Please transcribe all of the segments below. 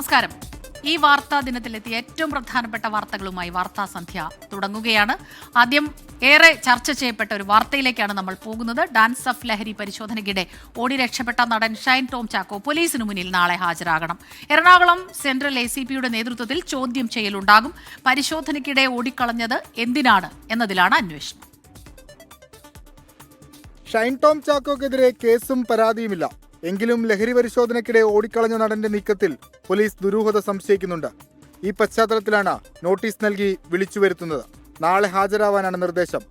നമസ്കാരം. ഈ വാർത്താ ദിനത്തിലെത്തിയ ഏറ്റവും പ്രധാനപ്പെട്ട വാർത്തകളുമായി വാർത്താ സന്ധ്യ തുടങ്ങുകയാണ്. ആദ്യം ഏറെ ചർച്ച ചെയ്യപ്പെട്ട ഒരു വാർത്തയിലേക്കാണ് നമ്മൾ പോകുന്നത്. ഡാൻസ് ഓഫ് ലഹരി പരിശോധനയ്ക്കിടെ ഓടി രക്ഷപ്പെട്ട നടൻ ഷൈൻ ടോം ചാക്കോ പോലീസിനു മുന്നിൽ നാളെ ഹാജരാകണം. എറണാകുളം സെൻട്രൽ ACPയുടെ നേതൃത്വത്തിൽ ചോദ്യം ചെയ്യലുണ്ടാകും. പരിശോധനയ്ക്കിടെ ഓടിക്കളഞ്ഞത് എന്തിനാണ് എന്നതിലാണ് അന്വേഷണം. ഷൈൻ ടോം ചാക്കോക്കെതിരെ കേസും പരാതിയുമില്ല. എങ്കിലും ലഹരി പരിശോധനയ്ക്കിടെ ഓടിക്കളഞ്ഞ നടന്റെ നീക്കത്തിൽ പോലീസ് ദുരൂഹത സംശയിക്കുന്നുണ്ട്. ഈ പശ്ചാത്തലത്തിലാണ് നോട്ടീസ് നൽകി വിളിച്ചു വരുത്തുന്നത്. നാളെ ഹാജരാവാനാണ് നിർദ്ദേശം.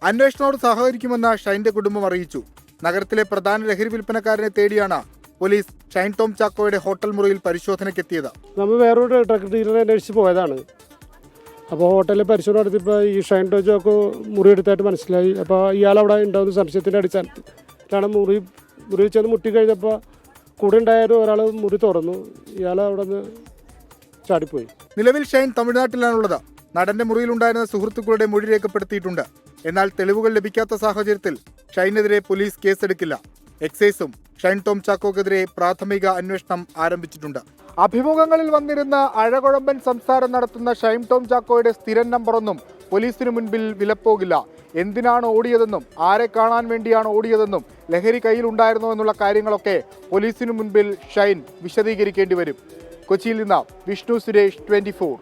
അന്വേഷണത്തോട് സഹകരിക്കുമെന്ന് ഷൈന്റെ കുടുംബം അറിയിച്ചു. നഗരത്തിലെ പ്രധാന ലഹരി വിൽപ്പനക്കാരനെ തേടിയാണ് പോലീസ് ഷൈൻ ടോം ചാക്കോയുടെ ഹോട്ടൽ മുറിയിൽ പരിശോധനയ്ക്കെത്തിയത്. നമ്മൾ വേറൊരു ട്രക്ക് ഡീലറെ അന്വേഷിച്ച് പോയതാണ്. അപ്പോൾ ഹോട്ടലിൽ പരിശോധന നടത്തിയപ്പോൾ ഈ ഷൈൻ ടോം ചാക്കോ മുറിയെടുത്തായിട്ട് മനസ്സിലായി. അപ്പോൾ ഇയാളവിടെ ഉണ്ടാവുന്ന സംശയത്തിൻ്റെ അടിസ്ഥാനത്തിലാണ് മുറി ചെന്ന് മുട്ടിക്കഴിഞ്ഞപ്പോൾ കൂടെ ഉണ്ടായ ഒരാൾ മുറി തുറന്നു. ഇയാൾ അവിടെ നിന്ന് ചാടിപ്പോയി. നിലവിൽ ഷൈൻ തമിഴ്നാട്ടിലാണുള്ളത്. നടന്റെ മുറിയിലുണ്ടായിരുന്ന സുഹൃത്തുക്കളുടെ മൊഴി രേഖപ്പെടുത്തിയിട്ടുണ്ട്. എന്നാൽ തെളിവുകൾ ലഭിക്കാത്ത സാഹചര്യത്തിൽ ഷൈനെതിരെ പോലീസ് കേസെടുക്കില്ല. എക്സൈസും ഷൈൻ ടോം ചാക്കോക്കെതിരെ പ്രാഥമിക അന്വേഷണം ആരംഭിച്ചിട്ടുണ്ട്. അഭിമുഖങ്ങളിൽ വന്നിരുന്ന അഴകുഴമ്പൻ സംസാരം നടത്തുന്ന ഷൈൻ ടോം ചാക്കോയുടെ സ്ഥിരം നമ്പറൊന്നും പോലീസിനു മുൻപിൽ വിലപ്പോകില്ല. എന്തിനാണ് ഓടിയതെന്നും ആരെ കാണാൻ വേണ്ടിയാണ് ഓടിയതെന്നും ലഹരി കയ്യിലുണ്ടായിരുന്നോ എന്നുള്ള കാര്യങ്ങളൊക്കെ പോലീസിനു മുൻപിൽ ഷൈൻ വിശദീകരിക്കേണ്ടി വരും. കൊച്ചിയിൽ നിന്ന് വിഷ്ണു സുരേഷ്, 24.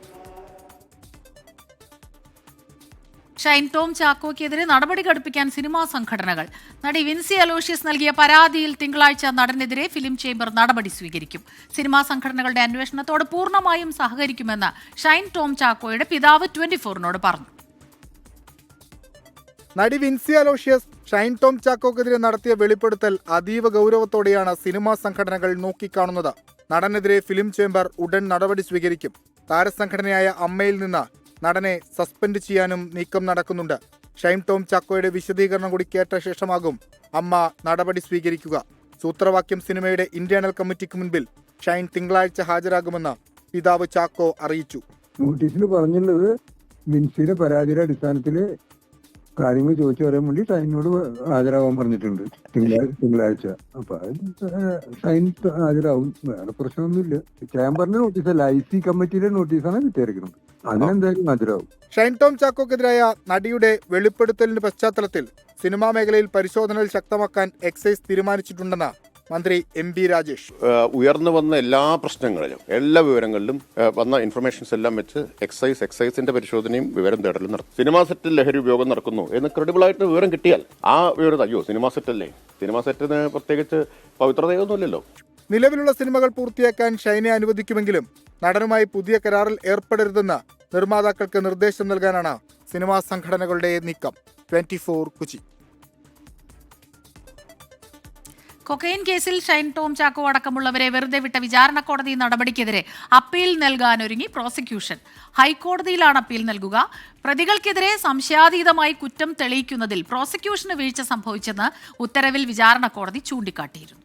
ഷൈൻ ടോം ചാക്കോയ്ക്കെതിരെ നടപടി ഘടിപ്പിക്കാൻ സിനിമാ സംഘടനകൾ. നടി വിൻസി അലോഷ്യസ് നൽകിയ പരാതിയിൽ തിങ്കളാഴ്ച നടനെതിരെ ഫിലിം ചേംബർ നടപടി സ്വീകരിക്കും. സിനിമാ സംഘടനകളുടെ അന്വേഷണത്തോട് പൂർണ്ണമായും സഹകരിക്കുമെന്ന് ഷൈൻ ടോം ചാക്കോയുടെ പിതാവ് 24നോട് പറഞ്ഞു. നടി വിൻസി അലോഷ്യസ് ഷൈൻ ടോം ചാക്കോക്കെതിരെ നടത്തിയ വെളിപ്പെടുത്തൽ അതീവ ഗൗരവത്തോടെയാണ് സിനിമാ സംഘടനകൾ നോക്കിക്കാണുന്നത്. നടനെതിരെ ഫിലിം ചേംബർ ഉടൻ നടപടി സ്വീകരിക്കും. താരസംഘടനയായ അമ്മയിൽ നിന്ന് നടനെ സസ്പെൻഡ് ചെയ്യാനും നീക്കം നടക്കുന്നുണ്ട്. ഷൈൻ ടോം ചാക്കോയുടെ വിശദീകരണം കൂടി കേട്ട ശേഷമാകും അമ്മ നടപടി സ്വീകരിക്കുക. സൂത്രവാക്യം സിനിമയുടെ ഇന്റേണൽ കമ്മിറ്റിക്ക് മുൻപിൽ ഷൈൻ തിങ്കളാഴ്ച ഹാജരാകുമെന്ന് പിതാവ് ചാക്കോ അറിയിച്ചു. നോട്ടീസിൽ പറഞ്ഞുള്ളത് വിൻസിയുടെ പരാതിയുടെ അടിസ്ഥാനത്തിൽ കാര്യങ്ങൾ ചോദിച്ചു പറയാൻ വേണ്ടി ഷൈനോട് ഹാജരാകാൻ പറഞ്ഞിട്ടുണ്ട് തിങ്കളാഴ്ച. അപ്പൊ ഷൈൻ ഹാജരാകും. വേറെ പ്രശ്നമൊന്നുമില്ല. ചേംബറിന്റെ നോട്ടീസല്ല, IC കമ്മിറ്റിയുടെ നോട്ടീസാണ് കിട്ടിയിരിക്കുന്നത്. അതിനെന്തായാലും ഹാജരാകും. ഷൈൻ ടോം ചാക്കോക്കെതിരായ നടിയുടെ വെളിപ്പെടുത്തലിന്റെ പശ്ചാത്തലത്തിൽ സിനിമാ മേഖലയിൽ പരിശോധനകൾ ശക്തമാക്കാൻ എക്സൈസ് തീരുമാനിച്ചിട്ടുണ്ടെന്ന് മന്ത്രി MB രാജേഷ്. ഉയർന്നു വന്ന എല്ലാ പ്രശ്നങ്ങളിലും എല്ലാ വിവരങ്ങളിലും വന്ന ഇൻഫർമേഷൻസ് എല്ലാം വെച്ച് എക്സൈസിന്റെ പരിശോധനയും വിവരം തേടലും നടത്തും. സിനിമാ സെറ്റിൽ ലഹരി ഉപയോഗം നടക്കുന്നു എന്ന് ക്രെഡിബിൾ ആയിട്ട് വിവരം കിട്ടിയാൽ ആ വിവരം അയ്യോ സിനിമാ സെറ്റല്ലേ, സിനിമാ സെറ്റിന് പ്രത്യേകിച്ച് പവിത്രതയൊന്നുമില്ലല്ലോ. നിലവിലുള്ള സിനിമകൾ പൂർത്തിയാക്കാൻ ഷൈനെ അനുവദിക്കുമെങ്കിലും നടനുമായി പുതിയ കരാറിൽ ഏർപ്പെടരുതെന്ന് നിർമ്മാതാക്കൾക്ക് നിർദ്ദേശം നൽകാനാണ് സിനിമാ സംഘടനകളുടെ നീക്കം. 24 കൊച്ചി. കൊക്കൈൻ കേസിൽ ഷൈൻ ടോം ചാക്കോ അടക്കമുള്ളവരെ വെറുതെ വിട്ട വിചാരണ കോടതി നടപടിക്കെതിരെ അപ്പീൽ നൽകാനൊരുങ്ങി പ്രോസിക്യൂഷൻ. ഹൈക്കോടതിയിലാണ് അപ്പീൽ നൽകുക. പ്രതികൾക്കെതിരെ സംശയാതീതമായി കുറ്റം തെളിയിക്കുന്നതിൽ പ്രോസിക്യൂഷന് വീഴ്ച സംഭവിച്ചെന്ന് ഉത്തരവിൽ വിചാരണ കോടതി ചൂണ്ടിക്കാട്ടിയിരുന്നു.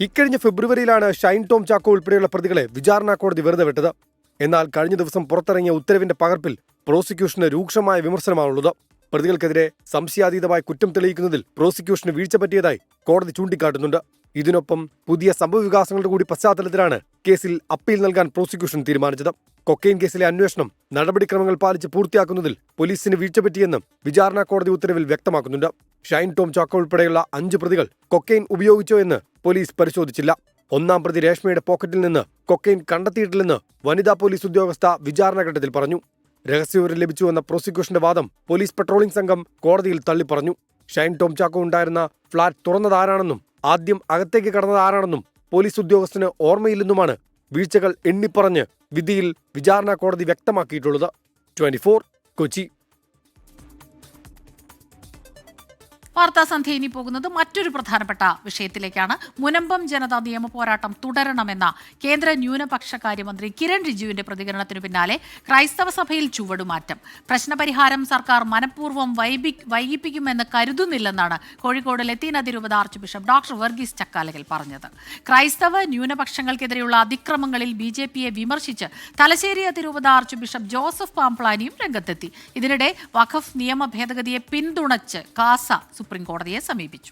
ഇക്കഴിഞ്ഞ ഫെബ്രുവരിയിലാണ് ഷൈൻ ടോം ചാക്കോ ഉൾപ്പെടെയുള്ള പ്രതികളെ വിചാരണ കോടതി വെറുതെ വിട്ടത്. എന്നാൽ കഴിഞ്ഞ ദിവസം പുറത്തിറങ്ങിയ ഉത്തരവിന്റെ പകർപ്പിൽ പ്രോസിക്യൂഷന് രൂക്ഷമായ വിമർശനമാണുള്ളത്. പ്രതികൾക്കെതിരെ സംശയാതീതമായി കുറ്റം തെളിയിക്കുന്നതിൽ പ്രോസിക്യൂഷന് വീഴ്ച പറ്റിയതായി കോടതി ചൂണ്ടിക്കാട്ടുന്നുണ്ട്. ഇതിനൊപ്പം പുതിയ സംഭവവികാസങ്ങളുടെ കൂടി പശ്ചാത്തലത്തിലാണ് കേസിൽ അപ്പീൽ നൽകാൻ പ്രോസിക്യൂഷൻ തീരുമാനിച്ചത്. കൊക്കൈൻ കേസിലെ അന്വേഷണം നടപടിക്രമങ്ങൾ പാലിച്ച് പൂർത്തിയാക്കുന്നതിൽ പോലീസിന് വീഴ്ച പറ്റിയെന്നും വിചാരണ കോടതി ഉത്തരവിൽ വ്യക്തമാക്കുന്നുണ്ട്. ഷൈൻ ടോം ചാക്കോ ഉൾപ്പെടെയുള്ള 5 പ്രതികൾ കൊക്കൈൻ ഉപയോഗിച്ചോ എന്ന് പോലീസ് പരിശോധിച്ചില്ല. ഒന്നാം പ്രതി രേഷ്മയുടെ പോക്കറ്റിൽ നിന്ന് കൊക്കൈൻ കണ്ടെത്തിയിട്ടില്ലെന്ന് വനിതാ പോലീസ് ഉദ്യോഗസ്ഥ വിചാരണഘട്ടത്തിൽ പറഞ്ഞു. രഹസ്യവിവരം ലഭിച്ചുവെന്ന പ്രോസിക്യൂഷന്റെ വാദം പോലീസ് പെട്രോളിംഗ് സംഘം കോടതിയിൽ തള്ളിപ്പറഞ്ഞു. ഷൈൻ ടോം ചാക്കോ ഉണ്ടായിരുന്ന ഫ്ളാറ്റ് തുറന്നതാരാണെന്നും ആദ്യം അകത്തേക്ക് കടന്നതാരാണെന്നും പോലീസ് ഉദ്യോഗസ്ഥന് ഓർമ്മയില്ലെന്നുമാണ് വീഴ്ചകൾ എണ്ണിപ്പറഞ്ഞ് വിധിയിൽ വിചാരണ കോടതി വ്യക്തമാക്കിയിട്ടുള്ളത്. 24 കൊച്ചി. വാർത്താ സന്ധ്യ ഇനി പോകുന്നത് മറ്റൊരു പ്രധാനപ്പെട്ട വിഷയത്തിലേക്കാണ്. മുനമ്പം ജനതാ നിയമ പോരാട്ടം തുടരണമെന്ന കേന്ദ്ര ന്യൂനപക്ഷകാര്യമന്ത്രി കിരൺ റിജിജുവിന്റെ പ്രതികരണത്തിനു പിന്നാലെ ക്രൈസ്തവ സഭയിൽ ചുവടുമാറ്റം. പ്രശ്നപരിഹാരം സർക്കാർ മനഃപൂർവ്വം വൈകിപ്പിക്കുമെന്ന് കരുതുന്നില്ലെന്നാണ് കോഴിക്കോട് ലത്തീൻ അതിരൂപത ആർച്ച് ബിഷപ്പ് ഡോക്ടർ വർഗീസ് ചക്കാലകൽ പറഞ്ഞത്. ക്രൈസ്തവ ന്യൂനപക്ഷങ്ങൾക്കെതിരെയുള്ള അതിക്രമങ്ങളിൽ BJPയെ വിമർശിച്ച് തലശ്ശേരി അതിരൂപത ആർച്ച് ബിഷപ്പ് ജോസഫ് പാംപ്ലാനിയും രംഗത്തെത്തി. ഇതിനിടെ വഖഫ് നിയമ ഭേദഗതിയെ പിന്തുണച്ച് കാസ സുപ്രീം കോടതിയെ സമീപിച്ചു.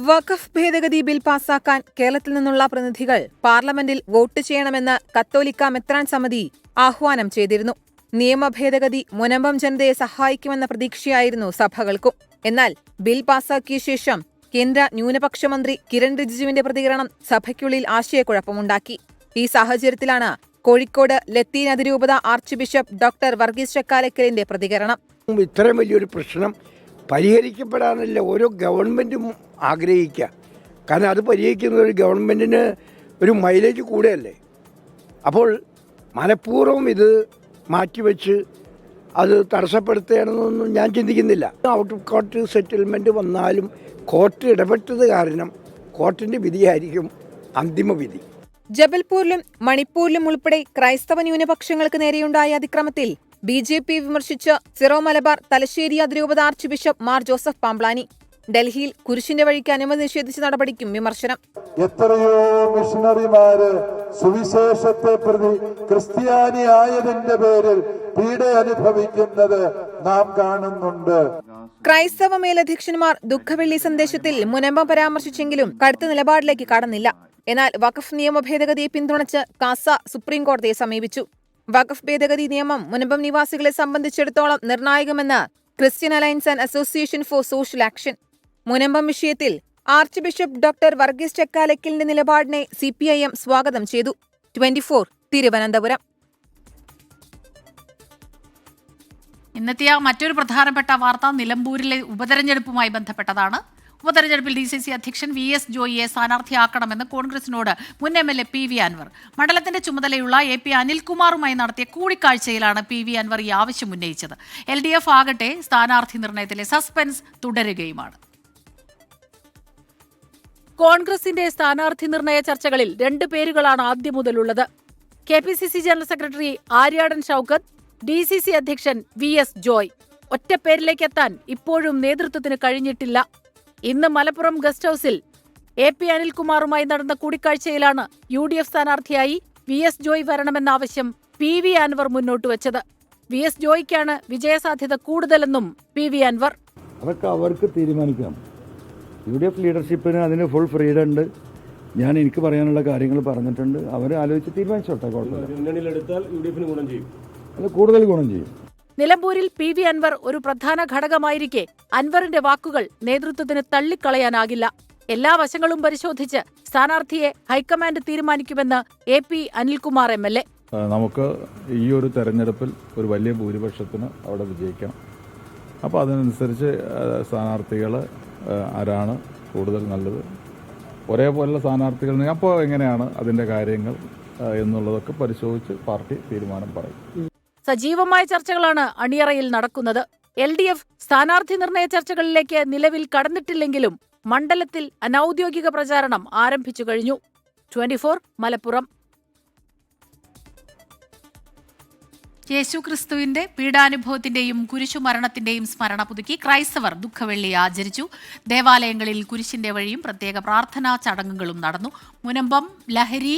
വഖഫ് ഭേദഗതി ബിൽ പാസാക്കാൻ കേരളത്തിൽ നിന്നുള്ള പ്രതിനിധികൾ പാർലമെന്റിൽ വോട്ട് ചെയ്യണമെന്ന് കത്തോലിക്ക മെത്രാൻ സമിതി ആഹ്വാനം ചെയ്തിരുന്നു. നിയമ ഭേദഗതി മുനമ്പം ജനതയെ സഹായിക്കുമെന്ന പ്രതീക്ഷയായിരുന്നു സഭകൾക്കും. എന്നാൽ ബിൽ പാസാക്കിയ ശേഷം കേന്ദ്ര ന്യൂനപക്ഷ മന്ത്രി കിരൺ റിജിജുവിന്റെ പ്രതികരണം സഭയ്ക്കുള്ളിൽ ആശയക്കുഴപ്പമുണ്ടാക്കി. ഈ സാഹചര്യത്തിലാണ് കോഴിക്കോട് ലത്തീൻ അതിരൂപത ആർച്ച് ബിഷപ്പ് ഡോക്ടർ വർഗീസ് ചക്കാലക്കലിന്റെ പ്രതികരണം. ഇത്രയും വലിയൊരു പ്രശ്നം പരിഹരിക്കപ്പെടാനല്ല ഓരോ ഗവൺമെൻറ്റും ആഗ്രഹിക്കുക. കാരണം അത് പരിഹരിക്കുന്ന ഒരു ഗവൺമെൻറ്റിന് ഒരു മൈലേജ് കൂടെയല്ലേ. അപ്പോൾ മനഃപൂർവ്വം ഇത് മാറ്റിവെച്ച് അത് തടസ്സപ്പെടുത്തുകയാണെന്നൊന്നും ഞാൻ ചിന്തിക്കുന്നില്ല. ഔട്ട് ഓഫ് കോർട്ട് സെറ്റിൽമെൻറ്റ് വന്നാലും കോർട്ട് ഇടപെട്ടത് കാരണം കോർട്ടിൻ്റെ വിധിയായിരിക്കും അന്തിമ വിധി. ജബൽപൂരിലും മണിപ്പൂരിലും ഉൾപ്പെടെ ക്രൈസ്തവ ന്യൂനപക്ഷങ്ങൾക്ക് നേരെയുണ്ടായ അതിക്രമത്തിൽ BJP വിമർശിച്ച് സിറോ മലബാർ തലശ്ശേരി അതിരൂപത ആർച്ച് ബിഷപ്പ് മാർ ജോസഫ് പാംബ്ലാനി. ഡൽഹിയിൽ കുരിശിന്റെ വഴിക്ക് അനുമതി നിഷേധിച്ച നടപടിക്കും വിമർശനം. എത്രയോ മിഷണറിമാര് സുവിശേഷത്തെ പ്രതി ക്രിസ്ത്യാനിയായതിന്റെ പേരിൽ പീഡ അനുഭവിക്കുന്നത് നാം കാണുന്നുണ്ട്. ക്രൈസ്തവ മേലധ്യക്ഷന്മാർ ദുഃഖവെള്ളി സന്ദേശത്തിൽ മുനമ്പം പരാമർശിച്ചെങ്കിലും കടുത്ത നിലപാടിലേക്ക് കടന്നില്ല. എന്നാൽ വഖഫ് നിയമ ഭേദഗതിയെ പിന്തുണച്ച് കാസ സുപ്രീംകോടതിയെ സമീപിച്ചു. വഖഫ് ഭേദഗതി നിയമം മുനമ്പം നിവാസികളെ സംബന്ധിച്ചിടത്തോളം നിർണായകമെന്ന് Christian alliance and association for social action. Munambam വിഷയത്തിൽ ആർച്ച് ബിഷപ്പ് ഡോക്ടർ വർഗീസ് ചക്കാലക്കലിന്റെ നിലപാടിനെ CPIM സ്വാഗതം ചെയ്തു. 24 തിരുവനന്തപുരം. ഇന്നത്തെ മറ്റൊരു പ്രധാനപ്പെട്ട വാർത്ത നിലമ്പൂരിലെ ഉപതെരഞ്ഞെടുപ്പുമായി ബന്ധപ്പെട്ടതാണ്. ഉപതെരഞ്ഞെടുപ്പിൽ DCC അധ്യക്ഷൻ VS ജോയിയെ സ്ഥാനാർത്ഥിയാക്കണമെന്ന് കോൺഗ്രസിനോട് മുൻ MLA PV അൻവർ. മണ്ഡലത്തിന്റെ ചുമതലയുള്ള AP അനിൽകുമാറുമായി നടത്തിയ കൂടിക്കാഴ്ചയിലാണ് PV അൻവർ ഈ ആവശ്യം ഉന്നയിച്ചത്. LDF ആകട്ടെ സ്ഥാനാർത്ഥി നിർണയത്തിലെ സസ്പെൻസ് തുടരുകയുമാണ്. കോൺഗ്രസിന്റെ സ്ഥാനാർത്ഥി നിർണയ ചർച്ചകളിൽ 2 പേരുകളാണ് ആദ്യം മുതലുള്ളത്. KPCC general secretary Aryadan Shoukath, DCC അധ്യക്ഷൻ VS ജോയ്. ഒറ്റ പേരിലേക്ക് എത്താൻ ഇപ്പോഴും നേതൃത്വത്തിന് കഴിഞ്ഞിട്ടില്ല. ഇന്ന് മലപ്പുറം ഗസ്റ്റ് ഹൌസിൽ AP അനിൽകുമാറുമായി നടന്ന കൂടിക്കാഴ്ചയിലാണ് UDF സ്ഥാനാർത്ഥിയായി VS ജോയ് വരണമെന്ന ആവശ്യം PV അൻവർ മുന്നോട്ട് വെച്ചത്. VS ജോയ്ക്കാണ് വിജയസാധ്യത കൂടുതലെന്നും PV അൻവർ. അതൊക്കെ അവർക്ക് തീരുമാനിക്കാം. UDF ലീഡർഷിപ്പിന് അതിന് ഫുൾ ഫ്രീഡം ഉണ്ട്. ഞാൻ എനിക്ക് പറയാനുള്ള കാര്യങ്ങൾ പറഞ്ഞിട്ടുണ്ട്. അവർ ആലോചിച്ച് തീരുമാനിച്ചോട്ടെ. അത് കൂടുതൽ ഗുണം ചെയ്യും. നിലമ്പൂരിൽ PV അൻവർ ഒരു പ്രധാന ഘടകമായിരിക്കെ അൻവറിന്റെ വാക്കുകൾ നേതൃത്വത്തിന് തള്ളിക്കളയാനാകില്ല. എല്ലാ വശങ്ങളും പരിശോധിച്ച് സ്ഥാനാർത്ഥിയെ ഹൈക്കമാൻഡ് തീരുമാനിക്കുമെന്ന് AP അനിൽകുമാർ MLA. നമുക്ക് ഈ ഒരു തെരഞ്ഞെടുപ്പിൽ ഒരു വലിയ ഭൂരിപക്ഷത്തിന് അവിടെ വിജയിക്കണം. അപ്പോൾ അതിനനുസരിച്ച് സ്ഥാനാർത്ഥികൾ ആരാണ് കൂടുതൽ നല്ലത്, ഒരേപോലുള്ള സ്ഥാനാർത്ഥികൾ അപ്പോൾ എങ്ങനെയാണ് അതിൻ്റെ കാര്യങ്ങൾ എന്നുള്ളതൊക്കെ പരിശോധിച്ച് പാർട്ടി തീരുമാനം പറയും. സജീവമായ ചർച്ചകളാണ് അണിയറയിൽ നടക്കുന്നത്. LDF സ്ഥാനാർത്ഥി നിർണയ ചർച്ചകളിലേക്ക് നിലവിൽ കടന്നിട്ടില്ലെങ്കിലും മണ്ഡലത്തിൽ അനൌദ്യോഗിക പ്രചാരണം ആരംഭിച്ചു കഴിഞ്ഞു. 24 മലപ്പുറം. യേശുക്രിസ്തുവിന്റെ പീഡാനുഭവത്തിന്റെയും കുരിശുമരണത്തിന്റെയും സ്മരണ പുതുക്കി ക്രൈസ്തവർ ദുഃഖവെള്ളി ആചരിച്ചു. ദേവാലയങ്ങളിൽ കുരിശിന്റെ വഴിയും പ്രത്യേക പ്രാർത്ഥനാ ചടങ്ങുകളും നടന്നു. മുനമ്പം, ലഹരി,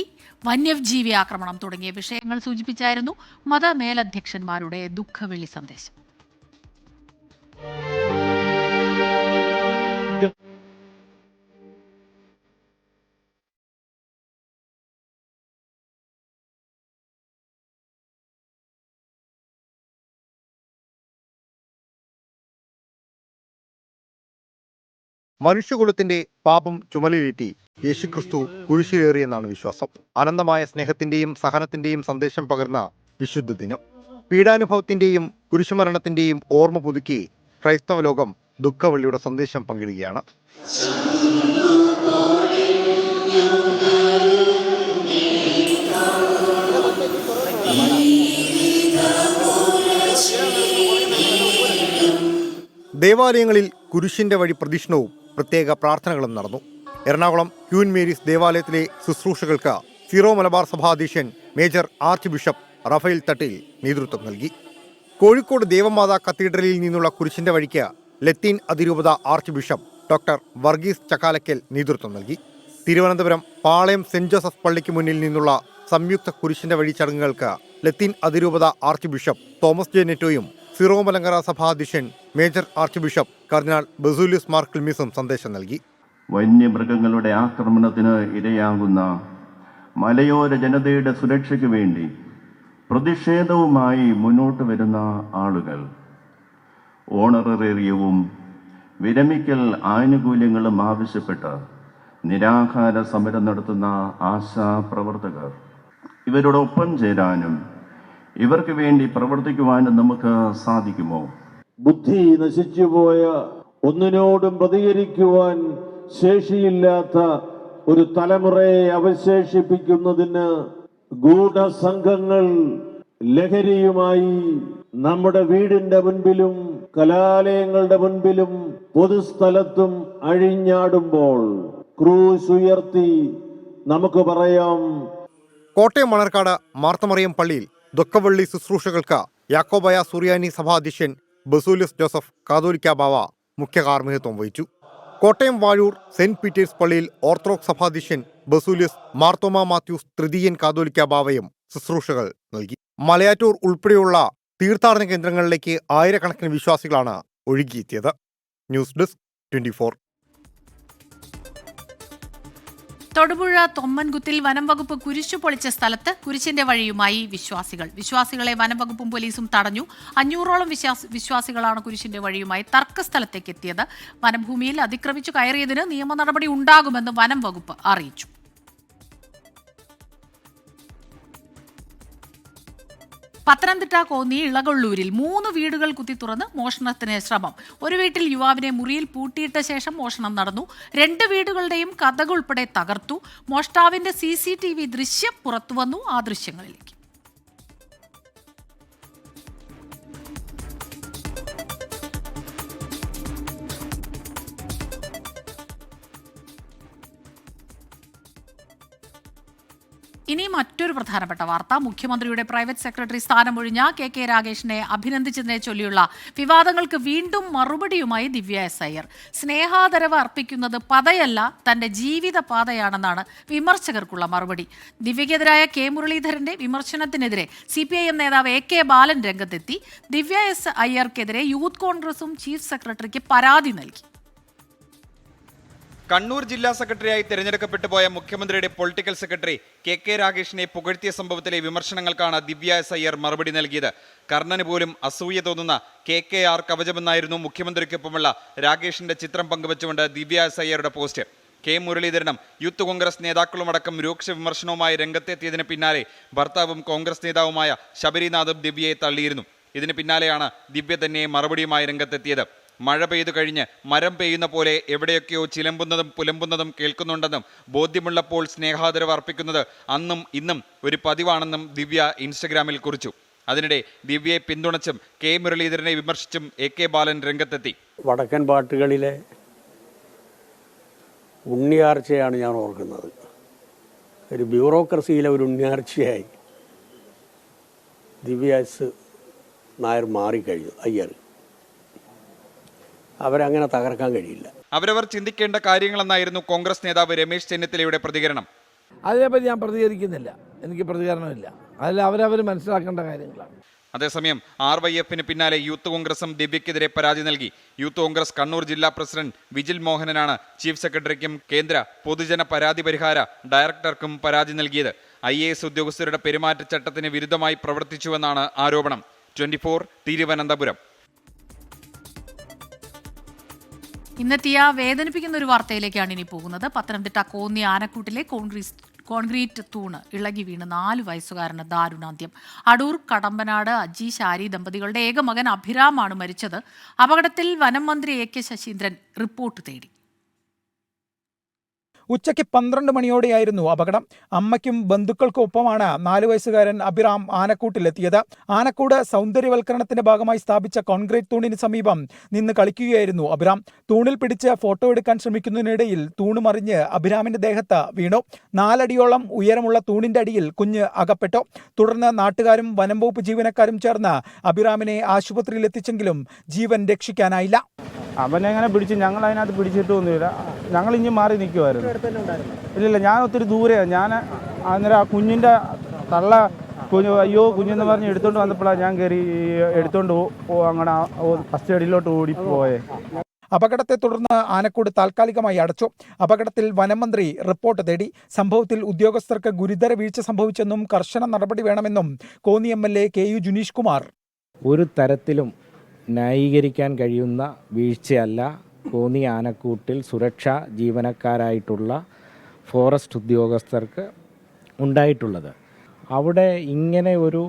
വന്യജീവി ആക്രമണം തുടങ്ങിയ വിഷയങ്ങൾ സൂചിപ്പിച്ചായിരുന്നു മതമേലധ്യക്ഷന്മാരുടെ ദുഃഖവെള്ളി സന്ദേശം. മനുഷ്യകുലത്തിന്റെ പാപം ചുമലിലേറ്റി യേശുക്രിസ്തു കുരിശിലേറിയെന്നാണ് വിശ്വാസം. അനന്തമായ സ്നേഹത്തിന്റെയും സഹനത്തിന്റെയും സന്ദേശം പകർന്ന വിശുദ്ധ ദിനം. പീഡാനുഭവത്തിന്റെയും കുരിശുമരണത്തിന്റെയും ഓർമ്മ പുതുക്കി ക്രൈസ്തവ ലോകം ദുഃഖവെള്ളിയുടെ സന്ദേശം പങ്കിടുകയാണ്. ദേവാലയങ്ങളിൽ കുരിശിന്റെ വഴി പ്രദക്ഷിണവും പ്രത്യേക പ്രാർത്ഥനകളും നടന്നു. എറണാകുളം ക്യൂൻ മേരീസ് ദേവാലയത്തിലെ ശുശ്രൂഷകൾക്ക് സിറോ മലബാർ സഭാധ്യക്ഷൻ major archbishop Raphael Thattil നേതൃത്വം നൽകി. കോഴിക്കോട് ദേവമാതാ കത്തീഡ്രലിൽ നിന്നുള്ള കുരിശിന്റെ വഴിക്ക് ലത്തീൻ അതിരൂപത ആർച്ച് ബിഷപ്പ് ഡോക്ടർ വർഗീസ് ചക്കാലക്കൽ നേതൃത്വം നൽകി. തിരുവനന്തപുരം പാളയം സെന്റ് ജോസഫ് പള്ളിക്ക് മുന്നിൽ നിന്നുള്ള സംയുക്ത കുരിശിന്റെ വഴി ചടങ്ങുകൾക്ക് ലത്തീൻ അതിരൂപത ആർച്ച് ബിഷപ്പ് തോമസ് ജെ നെറ്റോയും സിറോ മലങ്കര സഭാധ്യക്ഷൻ മേജർ ആർച്ച് ബിഷപ്പ് കർദിനാൾ ബസൂലിയസ് മാർ ക്ലിമീസും സന്ദേശം നൽകി. വന്യമൃഗങ്ങളുടെ ആക്രമണത്തിന് ഇരയാകുന്ന മലയോര ജനതയുടെ സുരക്ഷയ്ക്ക് വേണ്ടി പ്രതിഷേധവുമായി മുന്നോട്ട് വരുന്ന ആളുകൾ ഓണറേറിയവും വിരമിക്കൽ ആനുകൂല്യങ്ങളും ആവശ്യപ്പെട്ട് നിരാഹാര സമരം നടത്തുന്ന ആശാപ്രവർത്തകർ, ഇവരോടൊപ്പം ചേരാനും ഇവർക്ക് വേണ്ടി പ്രവർത്തിക്കുവാനും നമുക്ക് സാധിക്കുമോ? ബുദ്ധി നശിച്ചുപോയ, ഒന്നിനോടും പ്രതികരിക്കുവാൻ ശേഷിയില്ലാത്ത ഒരു തലമുറയെ അവശേഷിപ്പിക്കുന്നതിന് ഗൂഢസംഘങ്ങൾ ലഹരിയുമായി നമ്മുടെ വീടിന്റെ മുൻപിലും കലാലയങ്ങളുടെ മുൻപിലും പൊതുസ്ഥലത്തും അഴിഞ്ഞാടുമ്പോൾ ക്രൂശ് ഉയർത്തി നമുക്ക് പറയാം, കോട്ടയം മണർക്കാട് മാർത്തമറിയം പള്ളിയിൽ ദുഃഖവെള്ളി ശുശ്രൂഷകൾക്ക് യാക്കോബായ സുറിയാനി സഭാധ്യക്ഷൻ ബസൂലിയസ് ജോസഫ് കാതോലിക്ക ബാവ മുഖ്യ കാർമ്മികത്വം വഹിച്ചു. കോട്ടയം വാഴൂർ സെന്റ് പീറ്റേഴ്സ് പള്ളിയിൽ ഓർത്തഡോക്സ് സഭാധ്യക്ഷൻ ബസൂലിയസ് മാർത്തോമ മാത്യൂസ് തൃതീയൻ കാതോലിക്ക ബാവയും ശുശ്രൂഷകൾ നൽകി. മലയാറ്റൂർ ഉൾപ്പെടെയുള്ള തീർത്ഥാടന കേന്ദ്രങ്ങളിലേക്ക് ആയിരക്കണക്കിന് വിശ്വാസികളാണ് ഒഴുകിയെത്തിയത്. News desk 24. തൊടുപുഴ തൊമ്മൻകുത്തിൽ വനം വകുപ്പ് കുരിശു പൊളിച്ച സ്ഥലത്ത് കുരിശിന്റെ വഴിയുമായി വിശ്വാസികളെ വനം വകുപ്പും പോലീസും തടഞ്ഞു. 500ഓളം വിശ്വാസികളാണ് കുരിശിന്റെ വഴിയുമായി തർക്കസ്ഥലത്തേക്ക് എത്തിയത്. വനഭൂമിയിൽ അതിക്രമിച്ചു കയറിയതിന് നിയമ നടപടി ഉണ്ടാകുമെന്ന് വനം വകുപ്പ് അറിയിച്ചു. പത്തനംതിട്ട കോന്നി ഇളകൊള്ളൂരിൽ 3 വീടുകൾ കുത്തിത്തുറന്ന് മോഷണത്തിന് ശ്രമം. ഒരു വീട്ടിൽ യുവാവിനെ മുറിയിൽ പൂട്ടിയിട്ട ശേഷം മോഷണം നടന്നു. 2 വീടുകളുടെയും കതക് ഉൾപ്പെടെ തകർത്തു. മോഷ്ടാവിന്റെ CCTV ദൃശ്യം പുറത്തുവന്നു. ആ ദൃശ്യങ്ങളിലേക്ക്. ഇനി മറ്റൊരു പ്രധാനപ്പെട്ട വാർത്ത. മുഖ്യമന്ത്രിയുടെ പ്രൈവറ്റ് സെക്രട്ടറി സ്ഥാനമൊഴിഞ്ഞ KK രാഗേഷിനെ അഭിനന്ദിച്ചതിനെ ചൊല്ലിയുള്ള വിവാദങ്ങൾക്ക് വീണ്ടും മറുപടിയുമായി ദിവ്യ എസ് അയ്യർ. സ്നേഹാദരവ് അർപ്പിക്കുന്നത് പതയല്ല, തന്റെ ജീവിത പാതയാണെന്നാണ് വിമർശകർക്കുള്ള മറുപടി. ദിവ്യക്കെതിരായ K മുരളീധരന്റെ വിമർശനത്തിനെതിരെ CPIM നേതാവ് AK ബാലൻ രംഗത്തെത്തി. ദിവ്യ എസ് അയ്യർക്കെതിരെ യൂത്ത് കോൺഗ്രസും ചീഫ് സെക്രട്ടറിക്ക് പരാതി നൽകി. കണ്ണൂർ ജില്ലാ സെക്രട്ടറിയായി തിരഞ്ഞെടുക്കപ്പെട്ടു പോയ മുഖ്യമന്ത്രിയുടെ പൊളിറ്റിക്കൽ സെക്രട്ടറി KK രാഗേഷിനെ പുകഴ്ത്തിയ സംഭവത്തിലെ വിമർശനങ്ങൾക്കാണ് ദിവ്യ എസ് അയ്യർ മറുപടി നൽകിയത്. കർണന് പോലും അസൂയ തോന്നുന്ന KKR കവചമെന്നായിരുന്നു മുഖ്യമന്ത്രിക്കൊപ്പമുള്ള രാഗേഷിന്റെ ചിത്രം പങ്കുവച്ചുകൊണ്ട് ദിവ്യ എസ് അയ്യരുടെ പോസ്റ്റ്. K മുരളീധരനും യൂത്ത് കോൺഗ്രസ് നേതാക്കളുമടക്കം രൂക്ഷ വിമർശനവുമായി രംഗത്തെത്തിയതിന് പിന്നാലെ ഭർത്താവും കോൺഗ്രസ് നേതാവുമായ ശബരിനാഥും ദിവ്യയെ തള്ളിയിരുന്നു. ഇതിന് പിന്നാലെയാണ് ദിവ്യ തന്നെ മറുപടിയുമായി രംഗത്തെത്തിയത്. മഴ പെയ്തു കഴിഞ്ഞ് മരം പെയ്യുന്ന പോലെ എവിടെയൊക്കെയോ ചിലമ്പുന്നതും പുലമ്പുന്നതും കേൾക്കുന്നുണ്ടെന്നും ബോധ്യമുള്ളപ്പോൾ സ്നേഹാദരവ് അർപ്പിക്കുന്നത് അന്നും ഇന്നും ഒരു പതിവാണെന്നും ദിവ്യ ഇൻസ്റ്റഗ്രാമിൽ കുറിച്ചു. അതിനിടെ ദിവ്യയെ പിന്തുണച്ചും K മുരളീധരനെ വിമർശിച്ചും AK ബാലൻ രംഗത്തെത്തി. വടക്കൻ പാട്ടുകളിലെ ഉണ്ണിയാർച്ചയാണ് ഞാൻ ഓർക്കുന്നത്. ഒരു ബ്യൂറോക്രസിയിലെ ഒരു ഉണ്ണിയാർച്ചയായി ദിവ്യ എസ് നായർ മാറിക്കഴിഞ്ഞു. അയ്യർ അവരങ്ങനെ തകർക്കാൻ കഴിയില്ല. അവരവർ ചിന്തിക്കേണ്ട കാര്യങ്ങളെന്നായിരുന്നു കോൺഗ്രസ് നേതാവ് രമേശ് ചെന്നിത്തലയുടെ പ്രതികരണം. അതിനെപ്പറ്റി ഞാൻ പ്രതികരിക്കുന്നില്ല, എനിക്ക് പ്രതികരണമില്ല. അതിൽ അവരവർ മനസ്സിലാക്കേണ്ട കാര്യങ്ങളാണ്. അതേസമയം RYFന് പിന്നാലെ യൂത്ത് കോൺഗ്രസും ദിവ്യക്കെതിരെ പരാതി നൽകി. യൂത്ത് കോൺഗ്രസ് കണ്ണൂർ ജില്ലാ പ്രസിഡന്റ് വിജിൽ മോഹനനാണ് ചീഫ് സെക്രട്ടറിക്കും കേന്ദ്ര പൊതുജന പരാതി പരിഹാര ഡയറക്ടർക്കും പരാതി നൽകിയത്. IAS ഉദ്യോഗസ്ഥരുടെ പെരുമാറ്റച്ചട്ടത്തിന് വിരുദ്ധമായി പ്രവർത്തിച്ചുവെന്നാണ് ആരോപണം. 24 തിരുവനന്തപുരം. ഇന്നെത്തിയ വേദനിപ്പിക്കുന്ന ഒരു വാർത്തയിലേക്കാണ് ഇനി പോകുന്നത്. പത്തനംതിട്ട കോന്നി ആനക്കൂട്ടിലെ കോൺക്രീറ്റ് തൂണ് ഇളകി വീണ് 4 വയസ്സുകാരന് ദാരുണാന്ത്യം. അടൂർ കടമ്പനാട് അജി ശാരി ദമ്പതികളുടെ ഏക മകൻ അഭിരാമാണ് മരിച്ചത്. അപകടത്തിൽ വനം മന്ത്രി AK ശശീന്ദ്രൻ റിപ്പോർട്ട് തേടി. ഉച്ചയ്ക്ക് 12 മണിയോടെയായിരുന്നു അപകടം. അമ്മയ്ക്കും ബന്ധുക്കൾക്കും ഒപ്പമാണ് 4 വയസ്സുകാരൻ അഭിറാം ആനക്കൂട്ടിലെത്തിയത്. ആനക്കൂട് സൗന്ദര്യവൽക്കരണത്തിന്റെ ഭാഗമായി സ്ഥാപിച്ച കോൺക്രീറ്റ് തൂണിന് സമീപം നിന്ന് കളിക്കുകയായിരുന്നു അഭിറാം. തൂണിൽ പിടിച്ച് ഫോട്ടോ എടുക്കാൻ ശ്രമിക്കുന്നതിനിടയിൽ തൂണ് മറിഞ്ഞ് അഭിരാമിന്റെ ദേഹത്ത് വീണു. 4 അടിയോളം ഉയരമുള്ള തൂണിന്റെ അടിയിൽ കുഞ്ഞ് അകപ്പെട്ടു. തുടർന്ന് നാട്ടുകാരും വനം വകുപ്പ് ജീവനക്കാരും ചേർന്ന് അഭിറാമിനെ ആശുപത്രിയിൽ എത്തിച്ചെങ്കിലും ജീവൻ രക്ഷിക്കാനായില്ല. അവനെങ്ങനെ പിടിച്ച് ഞങ്ങൾ അതിനകത്ത് പിടിച്ചിട്ടൊന്നുമില്ല. ഞങ്ങൾ ഇനി മാറി നിൽക്കുമായിരുന്നു. ഇല്ലില്ല, ഞാൻ ഒത്തിരി ദൂരെയാണ്. ഞാൻ അന്നേരം ആ കുഞ്ഞിൻ്റെ തള്ള അയ്യോ കുഞ്ഞെന്ന് പറഞ്ഞ് എടുത്തുകൊണ്ട് വന്നപ്പോഴാണ് ഞാൻ കയറി എടുത്തുകൊണ്ട് അങ്ങനെ ഫസ്റ്റ് എയ്ഡിലോട്ട് ഓടിപ്പോയേ. അപകടത്തെ തുടർന്ന് ആനക്കൂട് താൽക്കാലികമായി അടച്ചു. അപകടത്തിൽ വനമന്ത്രി റിപ്പോർട്ട് തേടി. സംഭവത്തിൽ ഉദ്യോഗസ്ഥർക്ക് ഗുരുതര വീഴ്ച സംഭവിച്ചെന്നും കർശന നടപടി വേണമെന്നും കോന്നി MLA KU ജുനീഷ് കുമാർ. ഒരു തരത്തിലും ന്യായീകരിക്കാൻ കഴിയുന്ന വീഴ്ചയല്ല കോന്നി ആനക്കൂട്ടിൽ സുരക്ഷാ ജീവനക്കാരായിട്ടുള്ള ഫോറസ്റ്റ് ഉദ്യോഗസ്ഥർക്ക് ഉണ്ടായിട്ടുള്ളത്. അവിടെ ഇങ്ങനെ ഒരു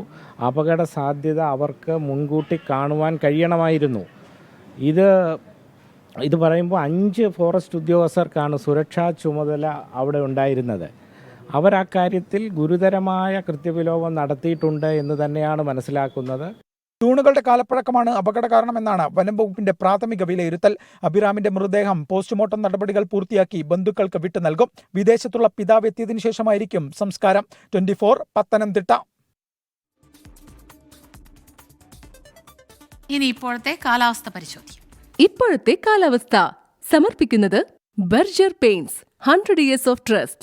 അപകട സാധ്യത അവർക്ക് മുൻകൂട്ടി കാണുവാൻ കഴിയണമായിരുന്നു. ഇത് പറയുമ്പോൾ 5 ഫോറസ്റ്റ് ഉദ്യോഗസ്ഥർക്കാണ് സുരക്ഷാ ചുമതല അവിടെ ഉണ്ടായിരുന്നത്. അവർ ആ കാര്യത്തിൽ ഗുരുതരമായ കൃത്യവിലോപം നടത്തിയിട്ടുണ്ട് എന്ന് തന്നെയാണ് മനസ്സിലാക്കുന്നത്. തൂണുകളുടെ കാലപ്പഴക്കമാണ് അപകട കാരണമെന്നാണ് വനം വകുപ്പിന്റെ പ്രാഥമിക വിലയിരുത്തൽ. അഭിറാമിന്റെ മൃതദേഹം പോസ്റ്റ്മോർട്ടം നടപടികൾ പൂർത്തിയാക്കി ബന്ധുക്കൾക്ക് വിട്ടു നൽകും. വിദേശത്തുള്ള പിതാവ് എത്തിയതിനു ശേഷമായിരിക്കും സംസ്കാരം. 24 പത്തനംതിട്ട. ഇനി ഇപ്പോഴത്തെ കാലാവസ്ഥ പരിശോധിക്കും. ഇപ്പോഴത്തെ കാലാവസ്ഥ സമർപ്പിക്കുന്നത് Berger paints 100 years of trust.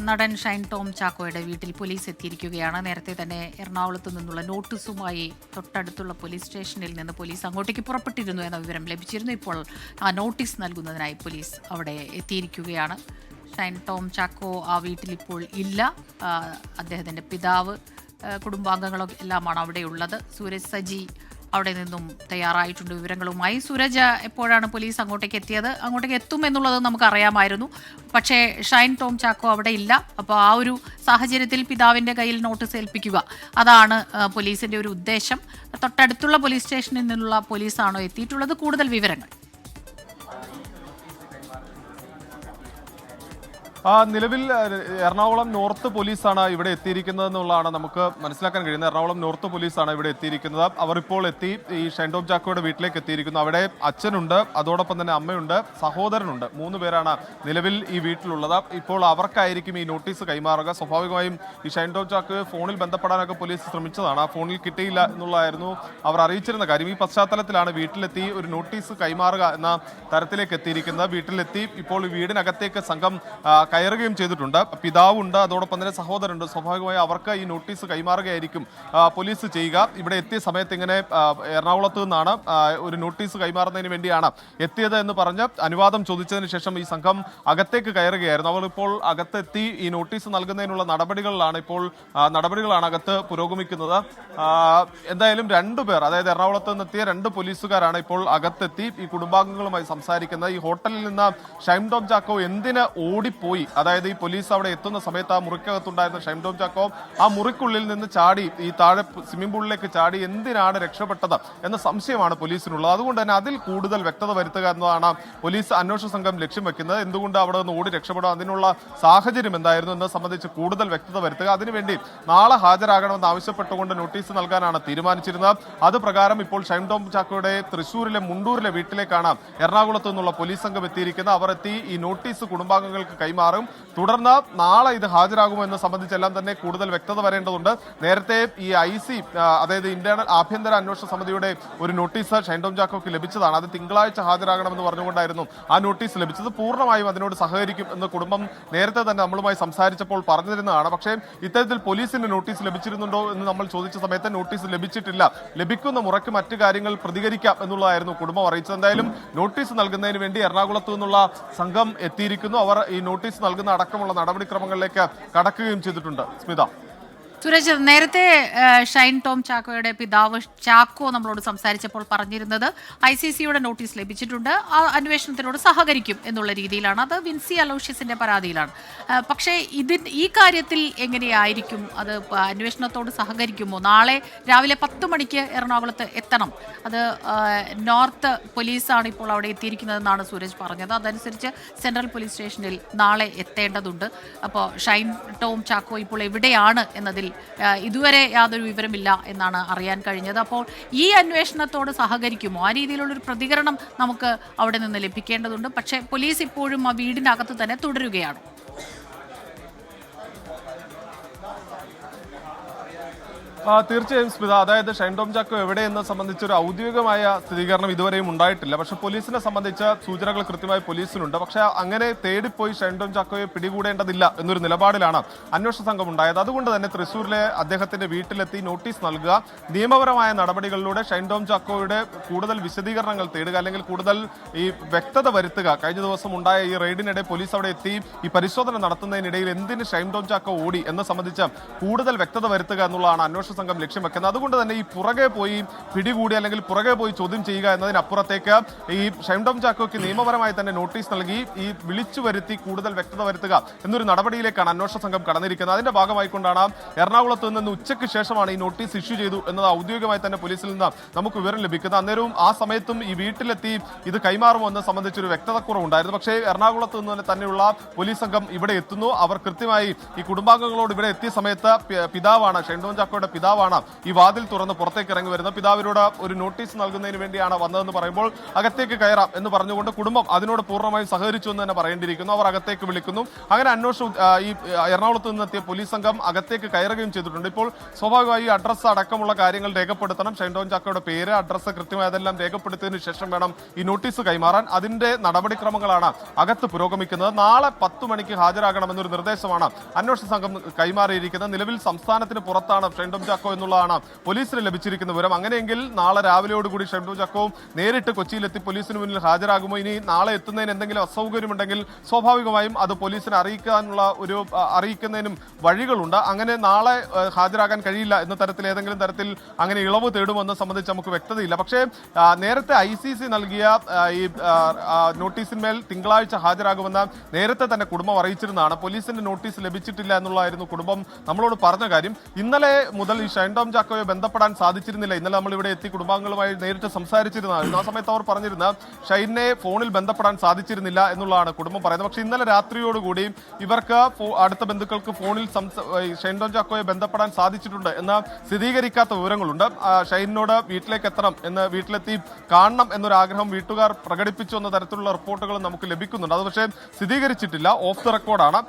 നടൻ ഷൈൻ ടോം ചാക്കോയുടെ വീട്ടിൽ പോലീസ് എത്തിയിരിക്കുകയാണ്. നേരത്തെ തന്നെ എറണാകുളത്ത് നിന്നുള്ള നോട്ടീസുമായി തൊട്ടടുത്തുള്ള പോലീസ് സ്റ്റേഷനിൽ നിന്ന് പോലീസ് അങ്ങോട്ടേക്ക് പുറപ്പെട്ടിരുന്നു എന്ന വിവരം ലഭിച്ചിരുന്നു. ഇപ്പോൾ ആ നോട്ടീസ് നൽകുന്നതിനായി പോലീസ് അവിടെ എത്തിയിരിക്കുകയാണ്. ഷൈൻ ടോം ചാക്കോ ആ വീട്ടിൽ ഇപ്പോൾ ഇല്ല. അദ്ദേഹത്തിൻ്റെ പിതാവ്, കുടുംബാംഗങ്ങളും എല്ലാമാണ് അവിടെയുള്ളത്. സൂരജ് സജി അവിടെ നിന്നും തയ്യാറായിട്ടുണ്ട് വിവരങ്ങളുമായി. സൂരജ്, എപ്പോഴാണ് പോലീസ് അങ്ങോട്ടേക്ക് എത്തിയത്? അങ്ങോട്ടേക്ക് എത്തുമെന്നുള്ളത് നമുക്കറിയാമായിരുന്നു, പക്ഷേ ഷൈൻ ടോം ചാക്കോ അവിടെ ഇല്ല. അപ്പോൾ ആ ഒരു സാഹചര്യത്തിൽ പിതാവിൻ്റെ കയ്യിൽ നോട്ടീസ് ഏൽപ്പിക്കുക, അതാണ് പോലീസിൻ്റെ ഒരു ഉദ്ദേശം. തൊട്ടടുത്തുള്ള പോലീസ് സ്റ്റേഷനിൽ നിന്നുള്ള പോലീസാണോ എത്തിയിട്ടുള്ളത്? കൂടുതൽ വിവരങ്ങൾ. നിലവിൽ എറണാകുളം നോർത്ത് പോലീസാണ് ഇവിടെ എത്തിയിരിക്കുന്നത് എന്നുള്ളതാണ് നമുക്ക് മനസ്സിലാക്കാൻ കഴിയുന്നത്. എറണാകുളം നോർത്ത് പോലീസാണ് ഇവിടെ എത്തിയിരിക്കുന്നത്. അവർ ഇപ്പോൾ എത്തി ഈ ഷൈൻ ടോം ചാക്കോയുടെ വീട്ടിലേക്ക് എത്തിയിരിക്കുന്നു. അവിടെ അച്ഛനുണ്ട്, അതോടൊപ്പം തന്നെ അമ്മയുണ്ട്, സഹോദരനുണ്ട്. 3 പേരാണ് നിലവിൽ ഈ വീട്ടിലുള്ളത്. ഇപ്പോൾ അവർക്കായിരിക്കും ഈ നോട്ടീസ് കൈമാറുക. സ്വാഭാവികമായും ഈ ഷൈൻ ടോം ചാക്കോയെ ഫോണിൽ ബന്ധപ്പെടാനൊക്കെ പോലീസ് ശ്രമിച്ചതാണ്. ആ ഫോണിൽ കിട്ടിയില്ല എന്നുള്ളതായിരുന്നു അവർ അറിയിച്ചിരുന്ന കാര്യം. ഈ പശ്ചാത്തലത്തിലാണ് വീട്ടിലെത്തി ഒരു നോട്ടീസ് കൈമാറുക എന്ന തരത്തിലേക്ക് എത്തിയിരിക്കുന്നത്. വീട്ടിലെത്തി ഇപ്പോൾ വീടിനകത്തേക്ക് സംഘം കയറുകയും ചെയ്തിട്ടുണ്ട്. പിതാവുണ്ട്, അതോടൊപ്പം തന്നെ സഹോദരനുണ്ട്. സ്വാഭാവികമായി അവർക്ക് ഈ നോട്ടീസ് കൈമാറുകയായിരിക്കും പോലീസ് ചെയ്യുക. ഇവിടെ എത്തിയ സമയത്ത് ഇങ്ങനെ എറണാകുളത്ത് നിന്നാണ് ഒരു നോട്ടീസ് കൈമാറുന്നതിന് വേണ്ടിയാണ് എത്തിയത് എന്ന് പറഞ്ഞ് അനുവാദം ചോദിച്ചതിന് ശേഷം ഈ സംഘം അകത്തേക്ക് കയറുകയായിരുന്നു. അവർ ഇപ്പോൾ അകത്തെത്തി ഈ നോട്ടീസ് നൽകുന്നതിനുള്ള നടപടികളാണ് അകത്ത് പുരോഗമിക്കുന്നത്. എന്തായാലും 2 പേർ, അതായത് എറണാകുളത്ത് നിന്നെത്തിയ 2 പോലീസുകാരാണ് ഇപ്പോൾ അകത്തെത്തി ഈ കുടുംബാംഗങ്ങളുമായി സംസാരിക്കുന്നത്. ഈ ഹോട്ടലിൽ നിന്ന് ഷൈൻ ടോം ചാക്കോ എന്തിന് ഓടിപ്പോയി, അതായത് ഈ പോലീസ് അവിടെ എത്തുന്ന സമയത്ത് ആ മുറിക്കകത്തുണ്ടായിരുന്ന ഷൈൻ ടോം ചാക്കോ ആ മുറിക്കുള്ളിൽ നിന്ന് ചാടി ഈ താഴെ സ്വിമ്മിംഗ് പൂളിലേക്ക് ചാടി എന്തിനാണ് രക്ഷപ്പെട്ടത് എന്ന സംശയമാണ് പോലീസിനുള്ളത്. അതുകൊണ്ട് തന്നെ അതിൽ കൂടുതൽ വ്യക്തത വരുത്തുക എന്നതാണ് പോലീസ് അന്വേഷണ സംഘം ലക്ഷ്യം വെക്കുന്നത്. എന്തുകൊണ്ട് അവിടെ നിന്ന് ഓടി രക്ഷപ്പെടുക, അതിനുള്ള സാഹചര്യം എന്തായിരുന്നു എന്നത് സംബന്ധിച്ച് കൂടുതൽ വ്യക്തത വരുത്തുക. അതിനുവേണ്ടി നാളെ ഹാജരാകണമെന്ന് ആവശ്യപ്പെട്ടുകൊണ്ട് നോട്ടീസ് നൽകാനാണ് തീരുമാനിച്ചിരുന്നത്. അത് പ്രകാരം ഇപ്പോൾ ഷൈൻ ടോം ചാക്കോയുടെ തൃശ്ശൂരിലെ മുണ്ടൂരിലെ വീട്ടിലേക്കാണ് എറണാകുളത്ത് നിന്നുള്ള പോലീസ് സംഘം എത്തിയിരിക്കുന്നത്. അവർ എത്തി ഈ നോട്ടീസ് കുടുംബാംഗങ്ങൾക്ക് കൈമാറും. തുടർന്ന് നാളെ ഇത് ഹാജരാകുമോ എന്ന് സംബന്ധിച്ചെല്ലാം തന്നെ കൂടുതൽ വ്യക്തത വരേണ്ടതുണ്ട്. നേരത്തെ ഈ IC, അതായത് ഇന്റേണൽ ആഭ്യന്തര അന്വേഷണ സമിതിയുടെ ഒരു നോട്ടീസ് ഷൈൻ ടോം ചാക്കോക്ക് ലഭിച്ചതാണ്. അത് തിങ്കളാഴ്ച ഹാജരാകണമെന്ന് പറഞ്ഞുകൊണ്ടായിരുന്നു ആ നോട്ടീസ് ലഭിച്ചത്. പൂർണ്ണമായും അതിനോട് സഹകരിക്കും എന്ന് കുടുംബം നേരത്തെ തന്നെ നമ്മളുമായി സംസാരിച്ചപ്പോൾ പറഞ്ഞിരുന്നതാണ്. പക്ഷേ ഇത്തരത്തിൽ പോലീസിന് നോട്ടീസ് ലഭിച്ചിരുന്നുണ്ടോ എന്ന് നമ്മൾ ചോദിച്ച സമയത്ത് നോട്ടീസ് ലഭിച്ചിട്ടില്ല, ലഭിക്കുന്ന മുറയ്ക്ക് മറ്റു കാര്യങ്ങൾ പ്രതികരിക്കാം എന്നുള്ളതായിരുന്നു കുടുംബം അറിയിച്ചത്. എന്തായാലും നോട്ടീസ് നൽകുന്നതിന് വേണ്ടി എറണാകുളത്തു നിന്നുള്ള സംഘം എത്തിയിരിക്കുന്നു. അവർ ഈ നോട്ടീസ് നൽകുന്ന അടക്കമുള്ള നടപടിക്രമങ്ങളിലേക്ക് കടക്കുകയും ചെയ്തിട്ടുണ്ട്. സ്മിത. സുരേഷ്, നേരത്തെ ഷൈൻ ടോം ചാക്കോയുടെ പിതാവ് ചാക്കോ നമ്മളോട് സംസാരിച്ചപ്പോൾ പറഞ്ഞിരുന്നത് ICCയുടെ നോട്ടീസ് ലഭിച്ചിട്ടുണ്ട്, ആ അന്വേഷണത്തിനോട് സഹകരിക്കും എന്നുള്ള രീതിയിലാണ്. അത് വിൻസി അലോഷ്യസിന്റെ പരാതിയിലാണ്. പക്ഷേ ഈ കാര്യത്തിൽ എങ്ങനെയായിരിക്കും അത്? അന്വേഷണത്തോട് സഹകരിക്കുമോ? നാളെ രാവിലെ 10 മണിക്ക് എറണാകുളത്ത് എത്തണം. അത് നോർത്ത് പോലീസാണ് ഇപ്പോൾ അവിടെ എത്തിയിരിക്കുന്നതെന്നാണ് സൂരജ് പറഞ്ഞത്. അതനുസരിച്ച് സെൻട്രൽ പോലീസ് സ്റ്റേഷനിൽ നാളെ എത്തേണ്ടതുണ്ട്. അപ്പോൾ ഷൈൻ ടോം ചാക്കോ ഇപ്പോൾ എവിടെയാണ് എന്നതിൽ ഇതുവരെ യാതൊരു വിവരമില്ല എന്നാണ് അറിയാൻ കഴിഞ്ഞത്. അപ്പോൾ ഈ അന്വേഷണത്തോട് സഹകരിക്കുമോ? ആ രീതിയിലുള്ളൊരു പ്രതികരണം നമുക്ക് അവിടെ നിന്ന് ലഭിക്കേണ്ടതുണ്ട്. പക്ഷേ പോലീസ് ഇപ്പോഴും ആ വീടിനകത്ത് തന്നെ തുടരുകയാണ്. തീർച്ചയായും സ്മിത, അതായത് ഷൈൻ ടോം ചാക്കോ എവിടെയെന്ന് സംബന്ധിച്ച് ഒരു ഔദ്യോഗികമായ സ്ഥിരീകരണം ഇതുവരെയും ഉണ്ടായിട്ടില്ല. പക്ഷെ പോലീസിനെ സംബന്ധിച്ച സൂചനകൾ കൃത്യമായി പോലീസിനുണ്ട്. പക്ഷേ അങ്ങനെ തേടിപ്പോയി ഷൈൻ ടോം ചാക്കോയെ പിടികൂടേണ്ടതില്ല എന്നൊരു നിലപാടിലാണ് അന്വേഷണ സംഘം ഉണ്ടായത്. അതുകൊണ്ട് തന്നെ തൃശ്ശൂരിലെ അദ്ദേഹത്തിന്റെ വീട്ടിലെത്തി നോട്ടീസ് നൽകുക, നിയമപരമായ നടപടികളിലൂടെ ഷൈൻ ടോം ചാക്കോയുടെ കൂടുതൽ വിശദീകരണങ്ങൾ തേടുക, അല്ലെങ്കിൽ കൂടുതൽ ഈ വ്യക്തത വരുത്തുക. കഴിഞ്ഞ ദിവസം ഉണ്ടായ ഈ റെയ്ഡിനിടെ പോലീസ് അവിടെ എത്തി ഈ പരിശോധന നടത്തുന്നതിനിടയിൽ എന്തിന് ഷൈൻ ടോം ചാക്കോ ഓടി എന്ന് സംബന്ധിച്ച് കൂടുതൽ വ്യക്തത വരുത്തുക എന്നുള്ളതാണ് അന്വേഷണ സംഘം ലക്ഷ്യം വെക്കുന്നത്. അതുകൊണ്ട് തന്നെ ഈ പുറകെ പോയി പിടികൂടി അല്ലെങ്കിൽ പുറകെ പോയി ചോദ്യം ചെയ്യുക എന്നതിനപ്പുറത്തേക്ക് ഈ ഷൈൻ ടോം ചാക്കോയ്ക്ക് നിയമപരമായി തന്നെ നോട്ടീസ് നൽകി ഈ വിളിച്ചു വരുത്തി കൂടുതൽ വ്യക്തത വരുത്തുക എന്നൊരു നടപടിയിലേക്കാണ് അന്വേഷണ സംഘം കടന്നിരിക്കുന്നത്. അതിന്റെ ഭാഗമായിക്കൊണ്ടാണ് എറണാകുളത്ത് നിന്ന് ഉച്ചയ്ക്ക് ശേഷമാണ് ഈ നോട്ടീസ് ഇഷ്യൂ ചെയ്തു എന്നത് ഔദ്യോഗികമായി തന്നെ പോലീസിൽ നിന്ന് നമുക്ക് വിവരം ലഭിക്കുന്നത്. അന്നേരവും ആ സമയത്തും ഈ വീട്ടിലെത്തി ഇത് കൈമാറുമോ എന്ന് സംബന്ധിച്ചൊരു വ്യക്തതക്കുറവുണ്ടായിരുന്നു. പക്ഷേ എറണാകുളത്ത് നിന്ന് തന്നെയുള്ള പോലീസ് സംഘം ഇവിടെ എത്തുന്നു. അവർ കൃത്യമായി ഈ കുടുംബാംഗങ്ങളോട് ഇവിടെ എത്തിയ സമയത്ത് പിതാവാണ്, ഷൈൻ ടോം ചാക്കോയുടെ പിതാവാണ് ഈ വാതിൽ തുറന്ന് പുറത്തേക്ക് ഇറങ്ങി വരുന്നത്. പിതാവിനോട് ഒരു നോട്ടീസ് നൽകുന്നതിന് വേണ്ടിയാണ് വന്നതെന്ന് പറയുമ്പോൾ അകത്തേക്ക് കയറാം എന്ന് പറഞ്ഞുകൊണ്ട് കുടുംബം അതിനോട് പൂർണ്ണമായും സഹകരിച്ചു എന്ന് തന്നെ പറയേണ്ടിയിരിക്കുന്നു. അവർ അകത്തേക്ക് വിളിക്കുന്നു. അങ്ങനെ അന്വേഷണം ഈ എറണാകുളത്ത് നിന്നെത്തിയ പോലീസ് സംഘം അകത്തേക്ക് കയറുകയും ചെയ്തിട്ടുണ്ട്. ഇപ്പോൾ സ്വാഭാവികമായി ഈ അഡ്രസ്സ് അടക്കമുള്ള കാര്യങ്ങൾ രേഖപ്പെടുത്തണം. ഷൈൻ ടോം ചാക്കോയുടെ പേര്, അഡ്രസ്സ് കൃത്യമായി അതെല്ലാം രേഖപ്പെടുത്തിയതിനു ശേഷം വേണം ഈ നോട്ടീസ് കൈമാറാൻ. അതിന്റെ നടപടിക്രമങ്ങളാണ് അകത്ത് പുരോഗമിക്കുന്നത്. നാളെ 10 മണിക്ക് ഹാജരാകണമെന്നൊരു നിർദ്ദേശമാണ് അന്വേഷണ സംഘം കൈമാറിയിരിക്കുന്നത്. നിലവിൽ സംസ്ഥാനത്തിന് പുറത്താണ് ഷൈൻ ടോം ചാക്കോ എന്നുള്ളതാണ് പോലീസിന് ലഭിച്ചിരിക്കുന്ന വിവരം. അങ്ങനെയെങ്കിൽ നാളെ രാവിലെയോടുകൂടി ഷൈൻ ടോം ചാക്കോ നേരിട്ട് കൊച്ചിയിലെത്തി പോലീസിന് മുന്നിൽ ഹാജരാകുമോ? ഇനി നാളെ എത്തുന്നതിന് എന്തെങ്കിലും അസൗകര്യമുണ്ടെങ്കിൽ സ്വാഭാവികമായും അത് പോലീസിനെ അറിയിക്കുന്നതിനും വഴികളുണ്ട്. അങ്ങനെ നാളെ ഹാജരാകാൻ കഴിയില്ല എന്ന തരത്തിൽ ഏതെങ്കിലും തരത്തിൽ അങ്ങനെ ഇളവ് തേടുമെന്ന് സംബന്ധിച്ച് നമുക്ക് വ്യക്തതയില്ല. പക്ഷേ നേരത്തെ ICC നൽകിയ ഈ നോട്ടീസിന്മേൽ തിങ്കളാഴ്ച ഹാജരാകുമെന്ന് നേരത്തെ തന്നെ കുടുംബം അറിയിച്ചിരുന്നതാണ്. പോലീസിന്റെ നോട്ടീസ് ലഭിച്ചിട്ടില്ല എന്നുള്ളതായിരുന്നു കുടുംബം നമ്മളോട് പറഞ്ഞ കാര്യം. ഇന്നലെ മുതൽ ഈ ഷൈൻ ടോം ചാക്കോയെ ബന്ധപ്പെടാൻ സാധിച്ചിരുന്നില്ല. ഇന്നലെ നമ്മൾ ഇവിടെ എത്തി കുടുംബാംഗങ്ങളുമായി നേരിട്ട് സംസാരിച്ചിരുന്നതായിരുന്നു. ആ സമയത്ത് അവർ പറഞ്ഞിരുന്ന ഷൈനെ ഫോണിൽ ബന്ധപ്പെടാൻ സാധിച്ചിരുന്നില്ല എന്നുള്ളതാണ് കുടുംബം പറയുന്നത്. പക്ഷേ ഇന്നലെ രാത്രിയോടുകൂടി ഇവർക്ക് അടുത്ത ബന്ധുക്കൾക്ക് ഫോണിൽ ഷൈൻ ടോം ചാക്കോയെ ബന്ധപ്പെടാൻ സാധിച്ചിട്ടുണ്ട് എന്ന് സ്ഥിരീകരിക്കാത്ത വിവരങ്ങളുണ്ട്. ഷൈനോട് വീട്ടിലേക്ക് എത്തണം എന്ന്, വീട്ടിലെത്തി കാണണം എന്നൊരാഗ്രഹം വീട്ടുകാർ പ്രകടിപ്പിച്ചു എന്ന തരത്തിലുള്ള റിപ്പോർട്ടുകൾ നമുക്ക് ലഭിക്കുന്നുണ്ട്. അത് പക്ഷേ സ്ഥിരീകരിച്ചിട്ടില്ല, ഓഫ് ദ റെക്കോർഡാണ്.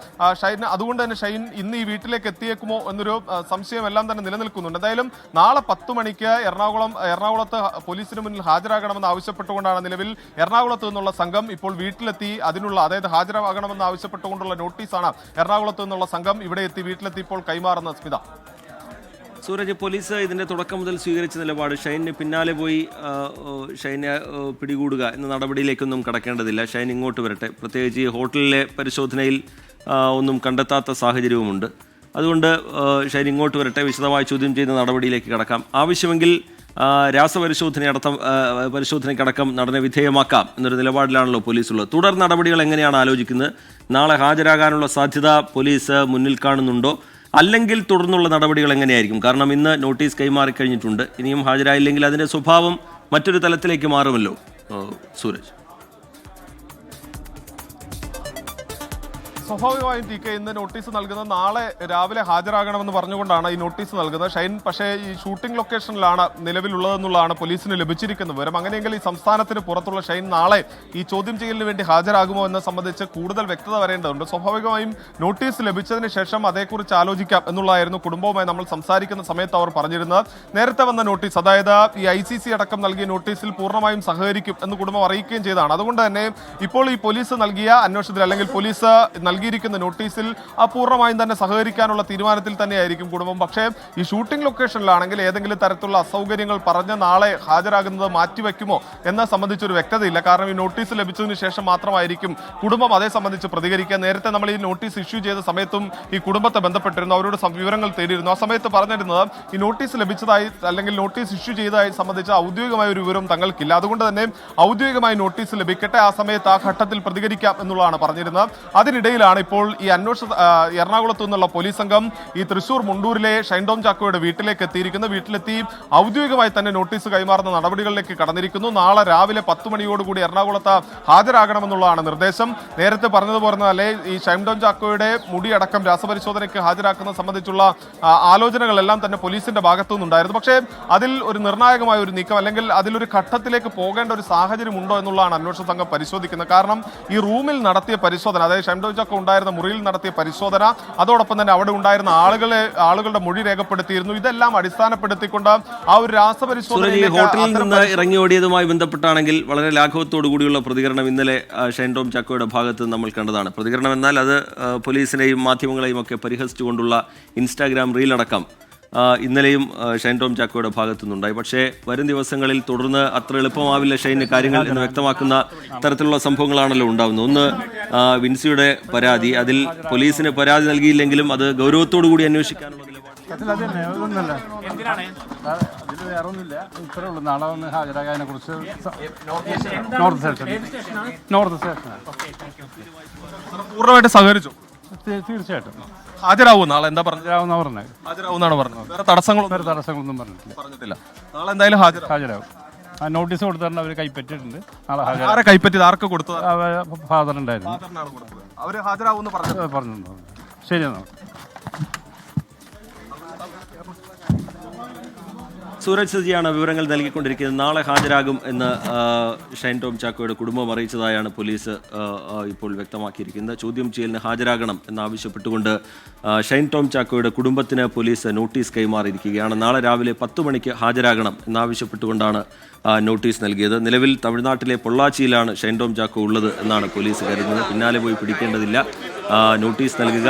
ഷൈൻ അതുകൊണ്ട് തന്നെ ഷൈൻ ഇന്ന് ഈ വീട്ടിലേക്ക് എത്തിയേക്കുമോ എന്നൊരു സംശയം എല്ലാം തന്നെ നിലനിൽക്കുന്നുണ്ട്. എന്തായാലും നാളെ 10 മണിക്ക് എറണാകുളത്ത് പോലീസിന് മുന്നിൽ ഹാജരാകണമെന്ന് ആവശ്യപ്പെട്ടുകൊണ്ടാണ് നിലവിൽ എറണാകുളത്ത് നിന്നുള്ള സംഘം ഇപ്പോൾ വീട്ടിലെത്തി അതായത് ഹാജരാകണമെന്ന് ആവശ്യപ്പെട്ടുകൊണ്ടുള്ള നോട്ടീസാണ് എറണാകുളത്ത് നിന്നുള്ള സംഘം ഇവിടെ എത്തി വീട്ടിലെത്തി ഇപ്പോൾ കൈമാറുന്ന. സ്മിത, സൂരജ്, പോലീസ് ഇതിന്റെ തുടക്കം മുതൽ സ്വീകരിച്ച നിലപാട് ഷൈനിന് പിന്നാലെ പോയി ഷൈനെ പിടികൂടുക എന്ന നടപടിയിലേക്കൊന്നും കടക്കേണ്ടതില്ല. ഷൈൻ ഇങ്ങോട്ട് വരട്ടെ. പ്രത്യേകിച്ച് ഈ ഹോട്ടലിലെ പരിശോധനയിൽ ഒന്നും കണ്ടെത്താത്ത സാഹചര്യവുമുണ്ട്. അതുകൊണ്ട് ഷൈൻ ഇങ്ങോട്ട് വരട്ടെ, വിശദമായി ചോദ്യം ചെയ്യുന്ന നടപടിയിലേക്ക് കടക്കാം. ആവശ്യമെങ്കിൽ പരിശോധനയ്ക്കടക്കം നടനെ വിധേയമാക്കാം എന്നൊരു നിലപാടിലാണല്ലോ പോലീസ് ഉള്ളത്. തുടർ നടപടികൾ എങ്ങനെയാണ് ആലോചിക്കുന്നത്? നാളെ ഹാജരാകാനുള്ള സാധ്യത പോലീസ് മുന്നിൽ കാണുന്നുണ്ടോ? അല്ലെങ്കിൽ തുടർന്നുള്ള നടപടികൾ എങ്ങനെയായിരിക്കും? കാരണം ഇന്ന് നോട്ടീസ് കൈമാറിക്കഴിഞ്ഞിട്ടുണ്ട്. ഇനിയും ഹാജരായില്ലെങ്കിൽ അതിൻ്റെ സ്വഭാവം മറ്റൊരു തലത്തിലേക്ക് മാറുമല്ലോ. സൂരജ്, സ്വാഭാവികമായും TK ഇന്ന് നോട്ടീസ് നൽകുന്നത് നാളെ രാവിലെ ഹാജരാകണമെന്ന് പറഞ്ഞുകൊണ്ടാണ് ഈ നോട്ടീസ് നൽകുന്നത്. ഷൈൻ പക്ഷേ ഈ ഷൂട്ടിംഗ് ലൊക്കേഷനിലാണ് നിലവിലുള്ളതെന്നുള്ളതാണ് പോലീസിന് ലഭിച്ചിരിക്കുന്ന വിവരം. അങ്ങനെയെങ്കിൽ ഈ സംസ്ഥാനത്തിന് പുറത്തുള്ള ഷൈൻ നാളെ ഈ ചോദ്യം ചെയ്യലിന് വേണ്ടി ഹാജരാകുമോ എന്നെ സംബന്ധിച്ച് കൂടുതൽ വ്യക്തത വരേണ്ടതുണ്ട്. സ്വാഭാവികമായും നോട്ടീസ് ലഭിച്ചതിന് ശേഷം അതേക്കുറിച്ച് ആലോചിക്കാം എന്നുള്ളതായിരുന്നു കുടുംബവുമായി നമ്മൾ സംസാരിക്കുന്ന സമയത്ത് അവർ പറഞ്ഞിരുന്നത്. നേരത്തെ വന്ന നോട്ടീസ്, അതായത് ഈ ICC അടക്കം നൽകിയ നോട്ടീസിൽ പൂർണ്ണമായും സഹകരിക്കും എന്ന് കുടുംബം അറിയിക്കുകയും ചെയ്തതാണ്. അതുകൊണ്ട് തന്നെ ഇപ്പോൾ ഈ പോലീസ് നൽകിയ അന്വേഷണത്തിൽ അല്ലെങ്കിൽ പോലീസ് നൽകിയിരിക്കുന്ന നോട്ടീസിൽ പൂർണ്ണമായും തന്നെ സഹകരിക്കാനുള്ള തീരുമാനത്തിൽ തന്നെയായിരിക്കും കുടുംബം. പക്ഷേ ഈ ഷൂട്ടിംഗ് ലൊക്കേഷനിലാണെങ്കിൽ ഏതെങ്കിലും തരത്തിലുള്ള അസൗകര്യങ്ങൾ പറഞ്ഞ് നാളെ ഹാജരാകുന്നത് മാറ്റിവെക്കുമോ എന്ന സംബന്ധിച്ചൊരു വ്യക്തതയില്ല. കാരണം ഈ നോട്ടീസ് ലഭിച്ചതിന് ശേഷം മാത്രമായിരിക്കും കുടുംബം അതേ സംബന്ധിച്ച് പ്രതികരിക്കുക. നേരത്തെ നമ്മൾ ഈ നോട്ടീസ് ഇഷ്യൂ ചെയ്ത സമയത്തും ഈ കുടുംബത്തെ ബന്ധപ്പെട്ടിരുന്നു, അവരോട് വിവരങ്ങൾ തേടിയിരുന്നു. ആ സമയത്ത് പറഞ്ഞിരുന്നത് ഈ നോട്ടീസ് ലഭിച്ചതായി അല്ലെങ്കിൽ നോട്ടീസ് ഇഷ്യൂ ചെയ്തതായി സംബന്ധിച്ച ഔദ്യോഗികമായ ഒരു വിവരം തങ്ങൾക്കില്ല. അതുകൊണ്ട് തന്നെ ഔദ്യോഗികമായി നോട്ടീസ് ലഭിക്കട്ടെ, ആ സമയത്ത് ആ ഘട്ടത്തിൽ പ്രതികരിക്കാം എന്നുള്ളതാണ് പറഞ്ഞിരുന്നത്. അതിനിടയിലാണ് ഇപ്പോൾ ഈ എറണാകുളത്തു നിന്നുള്ള പോലീസ് സംഘം ഈ തൃശൂർ മുണ്ടൂരിലെ ഷൈൻ ടോം ചാക്കോയുടെ വീട്ടിലേക്ക് എത്തിയിരിക്കുന്നത്. വീട്ടിലെത്തി ഔദ്യോഗികമായി തന്നെ നോട്ടീസ് കൈമാറുന്ന നടപടികളിലേക്ക് കടന്നിരിക്കുന്നു. നാളെ രാവിലെ 10 മണിയോടുകൂടി എറണാകുളത്ത് ഹാജരാകണമെന്നുള്ളതാണ് നിർദ്ദേശം. നേരത്തെ പറഞ്ഞതുപോലെ ഈ ഷൈൻ ടോം ചാക്കോയുടെ മുടിയടക്കം രാസപരിശോധനയ്ക്ക് ഹാജരാക്കുന്നത് സംബന്ധിച്ചുള്ള ആലോചനകളെല്ലാം തന്നെ പോലീസിന്റെ ഭാഗത്തു നിന്നുണ്ടായിരുന്നു. പക്ഷേ അതിൽ ഒരു നിർണായകമായ ഒരു നീക്കം അല്ലെങ്കിൽ അതിലൊരു ഘട്ടത്തിലേക്ക് പോകേണ്ട ഒരു സാഹചര്യം ഉണ്ടോ എന്നുള്ളതാണ് അന്വേഷണ സംഘം പരിശോധിക്കുന്നത്. കാരണം ഈ റൂമിൽ നടത്തിയ പരിശോധന, അതായത് ഷൈൻ ടോം ചാക്കോ ഉണ്ടായിരുന്ന മുറിയിൽ നടത്തിയ പരിശോധന, അതോടൊപ്പം തന്നെ അവിടെ ഉണ്ടായിരുന്ന ആളുകളുടെ മൊഴി രേഖപ്പെടുത്തിയിരുന്നു. ഇതെല്ലാം അടിസ്ഥാനപ്പെടുത്തിക്കൊണ്ട് ആ ഒരു രാസപരിശോധന ഹോട്ടലിൽ നിന്ന് ഇറങ്ങിയോടിയതുമായി ബന്ധപ്പെട്ടാണെങ്കിൽ വളരെ ലാഘവത്തോടു കൂടിയുള്ള പ്രതികരണം ഇന്നലെ ഷൈൻ ടോം ചാക്കോയുടെ ഭാഗത്ത് നമ്മൾ കണ്ടതാണ്. പ്രതികരണം എന്നാൽ അത് പോലീസിനെയും മാധ്യമങ്ങളെയും ഒക്കെ പരിഹസിച്ചുകൊണ്ടുള്ള ഇൻസ്റ്റാഗ്രാം റീലടക്കം ഇന്നലെയും ഷൈൻ ടോം ചാക്കോയുടെ ഭാഗത്തു നിന്നുണ്ടായി. പക്ഷേ വരും ദിവസങ്ങളിൽ തുടർന്ന് അത്ര എളുപ്പമാവില്ല ഷൈന് കാര്യങ്ങൾ എന്ന് വ്യക്തമാക്കുന്ന തരത്തിലുള്ള സംഭവങ്ങളാണല്ലോ ഉണ്ടാകുന്നത്. ഒന്ന് വിൻസിയുടെ പരാതി, അതിൽ പോലീസിന് പരാതി നൽകിയില്ലെങ്കിലും അത് ഗൗരവത്തോടു കൂടി അന്വേഷിക്കാനുള്ള പൂർണ്ണമായിട്ട് സഹകരിച്ചു. തീർച്ചയായിട്ടും ഹാജരാവും നാളെ. എന്താ പറഞ്ഞത്? ഹാജരാവുന്നാണ് പറഞ്ഞത്. വേറെ തടസ്സങ്ങളൊന്നും പറഞ്ഞിട്ടില്ല. നാളെ എന്തായാലും ഹാജരാവും. ആ നോട്ടീസ് കൊടുത്തിട്ടുണ്ട്, അവർ കൈപ്പറ്റിയിട്ടുണ്ട്. നാളെ ആരെ കൈപ്പറ്റിയത്? ആർക്ക് കൊടുത്തത്? ഫാദർ ഉണ്ടായിരുന്നു. അവര് ഹാജരാവും പറഞ്ഞു. ശരി എന്നാ. സൂരജ് സജിയാണ് വിവരങ്ങൾ നൽകിക്കൊണ്ടിരിക്കുന്നത്. നാളെ ഹാജരാകും എന്ന് ഷൈൻ ടോം ചാക്കോയുടെ കുടുംബം അറിയിച്ചതായാണ് പോലീസ് ഇപ്പോൾ വ്യക്തമാക്കിയിരിക്കുന്നത്. ചോദ്യം ചെയ്യലിന് ഹാജരാകണം എന്നാവശ്യപ്പെട്ടുകൊണ്ട് ഷൈൻ ടോം ചാക്കോയുടെ കുടുംബത്തിന് പോലീസ് നോട്ടീസ് കൈമാറിയിരിക്കുകയാണ്. നാളെ രാവിലെ 10 മണിക്ക് ഹാജരാകണം എന്നാവശ്യപ്പെട്ടുകൊണ്ടാണ് നോട്ടീസ് നൽകിയത്. നിലവിൽ തമിഴ്നാട്ടിലെ പൊള്ളാച്ചിയിലാണ് ഷൈൻ ടോം ചാക്കോ ഉള്ളത് എന്നാണ് പോലീസ് കരുതുന്നത്. പിന്നാലെ പോയി പിടിക്കേണ്ടതില്ല, നോട്ടീസ് നൽകുക,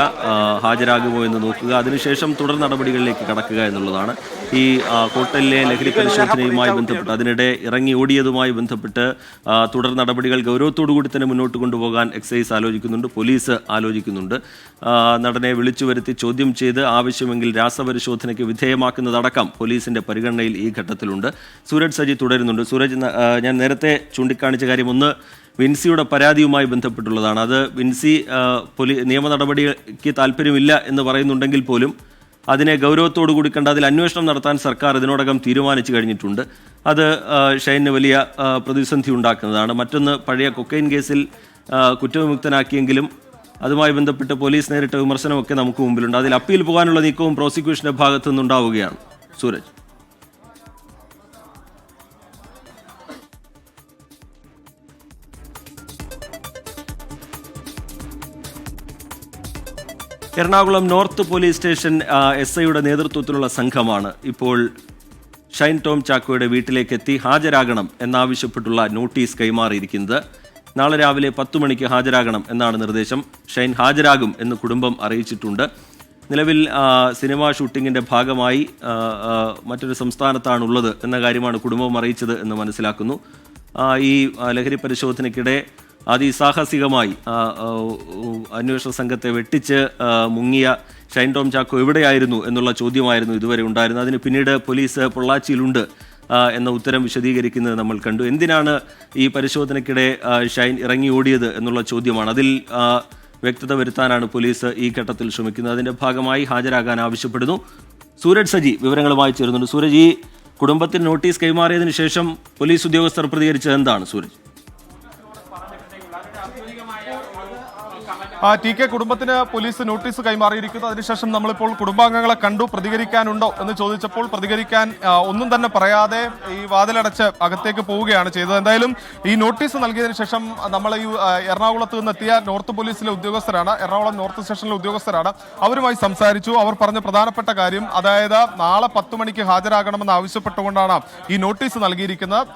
ഹാജരാകുമോ എന്ന് നോക്കുക, അതിനുശേഷം തുടർ നടപടികളിലേക്ക് കടക്കുക എന്നുള്ളതാണ്. ഈ ഹോട്ടലിലെ ലഹരി പരിശോധനയുമായി ബന്ധപ്പെട്ട് അതിനിടെ ഇറങ്ങി ഓടിയതുമായി ബന്ധപ്പെട്ട് തുടർ നടപടികൾ ഗൗരവത്തോടു കൂടി തന്നെ മുന്നോട്ട് കൊണ്ടുപോകാൻ എക്സൈസ് ആലോചിക്കുന്നുണ്ട്, പോലീസ് ആലോചിക്കുന്നുണ്ട്. നടനെ വിളിച്ചു വരുത്തി ചോദ്യം ചെയ്ത് ആവശ്യമെങ്കിൽ രാസപരിശോധനയ്ക്ക് വിധേയമാക്കുന്നതടക്കം പോലീസിന്റെ പരിഗണനയിൽ ഈ ഘട്ടത്തിലുണ്ട്. സൂരജ് സജി തുടരുന്നുണ്ട്. സൂരജ്, ഞാൻ നേരത്തെ ചൂണ്ടിക്കാണിച്ച കാര്യം ഒന്ന് വിൻസിയുടെ പരാതിയുമായി ബന്ധപ്പെട്ടുള്ളതാണ്. അത് വിൻസി നിയമ നടപടിക്ക് താല്പര്യമില്ല എന്ന് പറയുന്നുണ്ടെങ്കിൽ പോലും അതിനെ ഗൗരവത്തോടു കൂടി കണ്ട് അതിൽ അന്വേഷണം നടത്താൻ സർക്കാർ ഇതിനോടകം തീരുമാനിച്ചു കഴിഞ്ഞിട്ടുണ്ട്. അത് ഷൈന് വലിയ പ്രതിസന്ധി ഉണ്ടാക്കുന്നതാണ്. മറ്റൊന്ന്, പഴയ കൊക്കൈൻ കേസിൽ കുറ്റവിമുക്തനാക്കിയെങ്കിലും അതുമായി ബന്ധപ്പെട്ട് പോലീസ് നേരിട്ട വിമർശനമൊക്കെ നമുക്ക് മുമ്പിലുണ്ട്. അതിൽ അപ്പീൽ പോകാനുള്ള നീക്കവും പ്രോസിക്യൂഷന്റെ ഭാഗത്തു നിന്നുണ്ടാവുകയാണ്. Sooraj, Ernakulam north police station SIയുടെ നേതൃത്വത്തിലുള്ള സംഘമാണ് ഇപ്പോൾ ഷൈൻ ടോം ചാക്കോയുടെ വീട്ടിലേക്ക് എത്തി ഹാജരാകണം എന്നാവശ്യപ്പെട്ടുള്ള നോട്ടീസ് കൈമാറിയിരിക്കുന്നത്. നാളെ രാവിലെ 10 മണിക്ക് ഹാജരാകണം എന്നാണ് നിർദ്ദേശം. ഷൈൻ ഹാജരാകും എന്ന് കുടുംബം അറിയിച്ചിട്ടുണ്ട്. നിലവിൽ സിനിമാ ഷൂട്ടിങ്ങിൻ്റെ ഭാഗമായി മറ്റൊരു സംസ്ഥാനത്താണുള്ളത് എന്ന കാര്യമാണ് കുടുംബം അറിയിച്ചത് എന്ന് മനസ്സിലാക്കുന്നു. ഈ ലഹരി പരിശോധനയ്ക്കിടെ അതിസാഹസികമായി അന്വേഷണ സംഘത്തെ വെട്ടിച്ച് മുങ്ങിയ ഷൈൻ ടോം ചാക്കോ എവിടെയായിരുന്നു എന്നുള്ള ചോദ്യമായിരുന്നു ഇതുവരെ ഉണ്ടായിരുന്നത്. അതിന് പിന്നീട് പോലീസ് പൊള്ളാച്ചിയിലുണ്ട് എന്ന ഉത്തരം വിശദീകരിക്കുന്നത് നമ്മൾ കണ്ടു. എന്തിനാണ് ഈ പരിശോധനയ്ക്കിടെ ഷൈൻ ഇറങ്ങി ഓടിയത് എന്നുള്ള ചോദ്യമാണ്. അതിൽ വ്യക്തത വരുത്താനാണ് പോലീസ് ഈ ഘട്ടത്തിൽ ശ്രമിക്കുന്നത്. അതിൻ്റെ ഭാഗമായി ഹാജരാകാൻ ആവശ്യപ്പെടുന്നു. സൂരജ് സജി വിവരങ്ങളുമായി ചേരുന്നുണ്ട്. സൂരജ്, ഈ കുടുംബത്തിന് നോട്ടീസ് കൈമാറിയതിനു ശേഷം പോലീസ് ഉദ്യോഗസ്ഥർ പ്രതികരിച്ചത് എന്താണ്? സൂരജ്, TK കുടുംബത്തിന് പോലീസ് നോട്ടീസ് കൈമാറിയിരിക്കുന്നു. അതിനുശേഷം നമ്മളിപ്പോൾ കുടുംബാംഗങ്ങളെ കണ്ടു, പ്രതികരിക്കാനുണ്ടോ എന്ന് ചോദിച്ചപ്പോൾ പ്രതികരിക്കാൻ ഒന്നും തന്നെ പറയാതെ ഈ വാതിലടച്ച് അകത്തേക്ക് പോവുകയാണ് ചെയ്തത്. എന്തായാലും ഈ നോട്ടീസ് നൽകിയതിനു ശേഷം നമ്മൾ ഈ എറണാകുളത്ത് നിന്നെത്തിയ നോർത്ത് പോലീസിലെ ഉദ്യോഗസ്ഥരാണ്, എറണാകുളം നോർത്ത് സ്റ്റേഷനിലെ ഉദ്യോഗസ്ഥരാണ്. അവരുമായി സംസാരിച്ചു. അവർ പറഞ്ഞ പ്രധാനപ്പെട്ട കാര്യം, അതായത് നാളെ 10 മണിക്ക് ഹാജരാകണമെന്ന് ആവശ്യപ്പെട്ടുകൊണ്ടാണ് ഈ നോട്ടീസ് നൽകിയിരിക്കുന്നത്.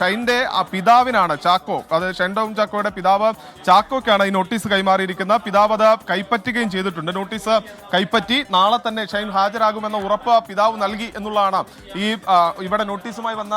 ഷൈൻ്റെ പിതാവിനാണ്, ചാക്കോ, അത് ഷൈൻ ടോം ചാക്കോയുടെ പിതാവ് ചാക്കോയ്ക്കാണ് ഈ നോട്ടീസ് നോട്ടീസ് കൈമാറിയിരിക്കുന്ന പിതാവ് അത് കൈപ്പറ്റുകയും ചെയ്തിട്ടുണ്ട്. നോട്ടീസ് കൈപ്പറ്റി നാളെ തന്നെ ഷൈൻ ഹാജരാകുമെന്ന ഉറപ്പ് പിതാവ് നൽകി എന്നുള്ളതാണ് ഈ ഇവിടെ നോട്ടീസുമായി വന്ന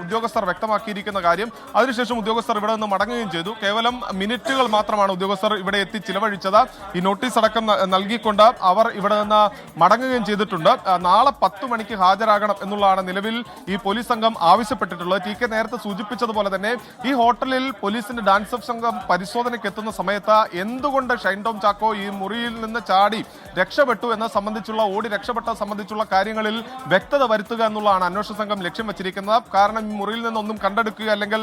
ഉദ്യോഗസ്ഥർ വ്യക്തമാക്കിയിരിക്കുന്ന കാര്യം. അതിനുശേഷം ഉദ്യോഗസ്ഥർ ഇവിടെ നിന്ന് മടങ്ങുകയും ചെയ്തു. കേവലം മിനിറ്റുകൾ മാത്രമാണ് ഉദ്യോഗസ്ഥർ ഇവിടെ എത്തി ചിലവഴിച്ചത്. ഈ നോട്ടീസ് അടക്കം നൽകിക്കൊണ്ട് അവർ ഇവിടെ നിന്ന് മടങ്ങുകയും ചെയ്തിട്ടുണ്ട്. നാളെ 10 മണിക്ക് ഹാജരാകണം എന്നുള്ളതാണ് നിലവിൽ ഈ പോലീസ് സംഘം ആവശ്യപ്പെട്ടിട്ടുള്ളത്. ടി കെ നേരത്തെ സൂചിപ്പിച്ചതുപോലെ തന്നെ ഈ ഹോട്ടലിൽ പോലീസിന്റെ ഡാൻസ് ഓഫ് സംഘം പരിശോധനയ്ക്ക് എത്തുന്ന സമയത്ത് എന്തുകൊണ്ട് ഷൈൻ ടോം ചാക്കോ ഈ മുറിയിൽ നിന്ന് ചാടി രക്ഷപ്പെട്ടു എന്ന സംബന്ധിച്ചുള്ള രക്ഷപ്പെട്ട സംബന്ധിച്ചുള്ള കാര്യങ്ങളിൽ വ്യക്തത വരുത്തുക എന്നുള്ളതാണ് അന്വേഷണ സംഘം ലക്ഷ്യം വെച്ചിരിക്കുന്നത്. കാരണം ഈ മുറിയിൽ നിന്നൊന്നും കണ്ടെടുക്കുക അല്ലെങ്കിൽ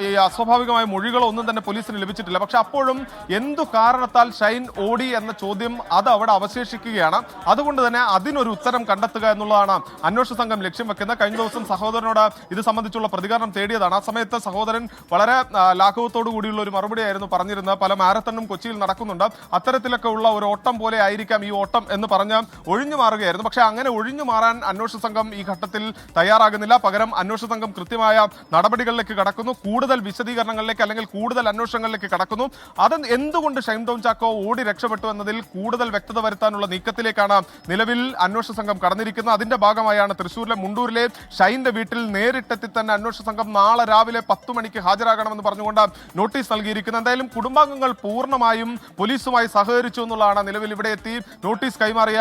ഈ അസ്വാഭാവികമായ മൊഴികളോ ഒന്നും തന്നെ പോലീസിന് ലഭിച്ചിട്ടില്ല. പക്ഷെ അപ്പോഴും എന്തു കാരണത്താൽ ഷൈൻ ഓടി എന്ന ചോദ്യം അത് അവിടെ അവശേഷിക്കുകയാണ്. അതുകൊണ്ട് തന്നെ അതിനൊരു ഉത്തരം കണ്ടെത്തുക എന്നുള്ളതാണ് അന്വേഷണ സംഘം ലക്ഷ്യം വെക്കുന്നത്. കഴിഞ്ഞ ദിവസം സഹോദരനോട് ഇത് സംബന്ധിച്ചുള്ള പ്രതികരണം തേടിയതാണ്. ആ സമയത്ത് സഹോദരൻ വളരെ ലാഘവത്തോടു കൂടിയുള്ള ഒരു മറുപടിയായിരുന്നു പറഞ്ഞിരുന്നത്. പല മാരത്തണും കൊച്ചിയിൽ നടക്കുന്നുണ്ട്, അത്തരത്തിലൊക്കെ ഉള്ള ഒരു ഓട്ടം പോലെ ആയിരിക്കാം ഈ ഓട്ടം എന്ന് പറഞ്ഞ് ഒഴിഞ്ഞു മാറുകയായിരുന്നു. പക്ഷേ അങ്ങനെ ഒഴിഞ്ഞു മാറാൻ അന്വേഷണ സംഘം ഈ ഘട്ടത്തിൽ തയ്യാറാകുന്നില്ല. പകരം അന്വേഷണ സംഘം കൃത്യമായ നടപടികളിലേക്ക് കടക്കുന്നു, കൂടുതൽ വിശദീകരണങ്ങളിലേക്ക് അല്ലെങ്കിൽ കൂടുതൽ അന്വേഷണങ്ങളിലേക്ക് കടക്കുന്നു. അത് എന്തുകൊണ്ട് ഷൈൻ ടോം ചാക്കോ ഓടി രക്ഷപ്പെട്ടു എന്നതിൽ കൂടുതൽ വ്യക്തത വരുത്താനുള്ള നീക്കത്തിലേക്കാണ് നിലവിൽ അന്വേഷണ സംഘം കടന്നിരിക്കുന്നത്. അതിന്റെ ഭാഗമായാണ് തൃശ്ശൂരിലെ മുണ്ടൂരിലെ ഷൈന്റെ വീട്ടിൽ നേരിട്ടെത്തി തന്നെ അന്വേഷണ സംഘം നാളെ രാവിലെ 10 മണിക്ക് ഹാജരാകണമെന്ന് പറഞ്ഞുകൊണ്ട് നോട്ടീസ് നൽകിയിരിക്കുന്നത്. എന്തായാലും കുടുംബാംഗങ്ങൾ പൂർണ്ണമായും പോലീസുമായി സഹകരിച്ചു എന്നുള്ളതാണ് നിലവിൽ ഇവിടെ എത്തി നോട്ടീസ് കൈമാറിയ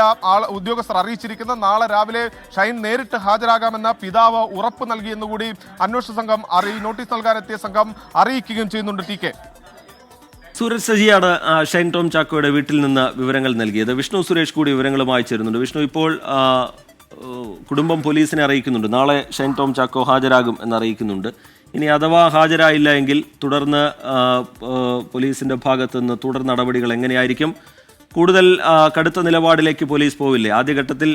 ഉദ്യോഗസ്ഥർ അറിയിച്ചിരിക്കുന്നത്. നാളെ രാവിലെ ഷൈൻ നേരിട്ട് ഹാജരാകാമെന്ന പിതാവ് ഉറപ്പ് നൽകിയെന്നുകൂടി അന്വേഷണ സംഘം നോട്ടീസ് നൽകാനെത്തിയ സംഘം അറിയിക്കുകയും ചെയ്യുന്നുണ്ട്. ടി കെ സൂരജ് സജിയാണ് ഷൈൻ ടോം ചാക്കോയുടെ വീട്ടിൽ നിന്ന് വിവരങ്ങൾ നൽകിയത്. വിഷ്ണു സുരേഷ് കൂടി വിവരങ്ങളുമായി ചേരുന്നുണ്ട്. വിഷ്ണു, ഇപ്പോൾ കുടുംബം പോലീസിനെ അറിയിക്കുന്നുണ്ട്, നാളെ ഷൈൻ ടോം ചാക്കോ ഹാജരാകും എന്നറിയിക്കുന്നുണ്ട്. ഇനി അഥവാ ഹാജരായില്ല എങ്കിൽ തുടർന്ന് പോലീസിന്റെ ഭാഗത്തു നിന്ന് തുടർ നടപടികൾ എങ്ങനെയായിരിക്കും? കൂടുതൽ കടുത്ത നിലപാടിലേക്ക് പോലീസ് പോവില്ലേ? ആദ്യഘട്ടത്തിൽ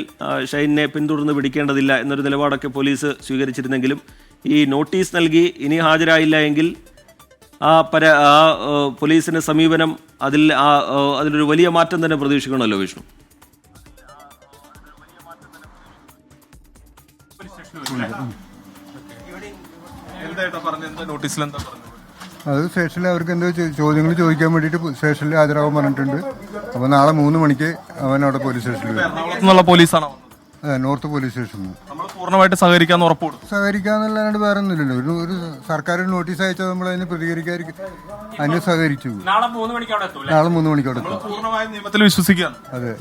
ഷൈനെ പിന്തുടർന്ന് പിടിക്കേണ്ടതില്ല എന്നൊരു നിലപാടൊക്കെ പോലീസ് സ്വീകരിച്ചിരുന്നെങ്കിലും ഈ നോട്ടീസ് നൽകി ഇനി ഹാജരായില്ല എങ്കിൽ പോലീസിന്റെ സമീപനം അതിലൊരു വലിയ മാറ്റം തന്നെ പ്രതീക്ഷിക്കണമല്ലോ വിഷ്ണു. അത് സ്റ്റേഷനിൽ അവർക്ക് എന്തോ ചോദ്യങ്ങൾ ചോദിക്കാൻ വേണ്ടിയിട്ട് സ്റ്റേഷനിൽ ഹാജരാകാൻ പറഞ്ഞിട്ടുണ്ട്. അപ്പോൾ നാളെ 3 മണിക്ക് അവൻ അവിടെ പോലീസ് സ്റ്റേഷനിൽ വരും. പോലീസാണോ? അതെ, നോർത്ത് പോലീസ് സ്റ്റേഷനിൽ പൂർണ്ണമായിട്ട് സഹകരിക്കാന്ന് ഉറപ്പുണ്ട്. സഹകരിക്കാന്നല്ലാണ്ട് വേറെ ഒന്നുമില്ലല്ലോ. ഒരു സർക്കാർ നോട്ടീസ് അയച്ചാൽ നമ്മൾ അതിന് പ്രതികരിക്കാതിരിക്കും, അതിന് സഹകരിച്ചു. നാളെ 3 മണിക്ക് അവിടെ എത്തും. നിയമത്തിൽ വിശ്വസിക്കാം. അതെ,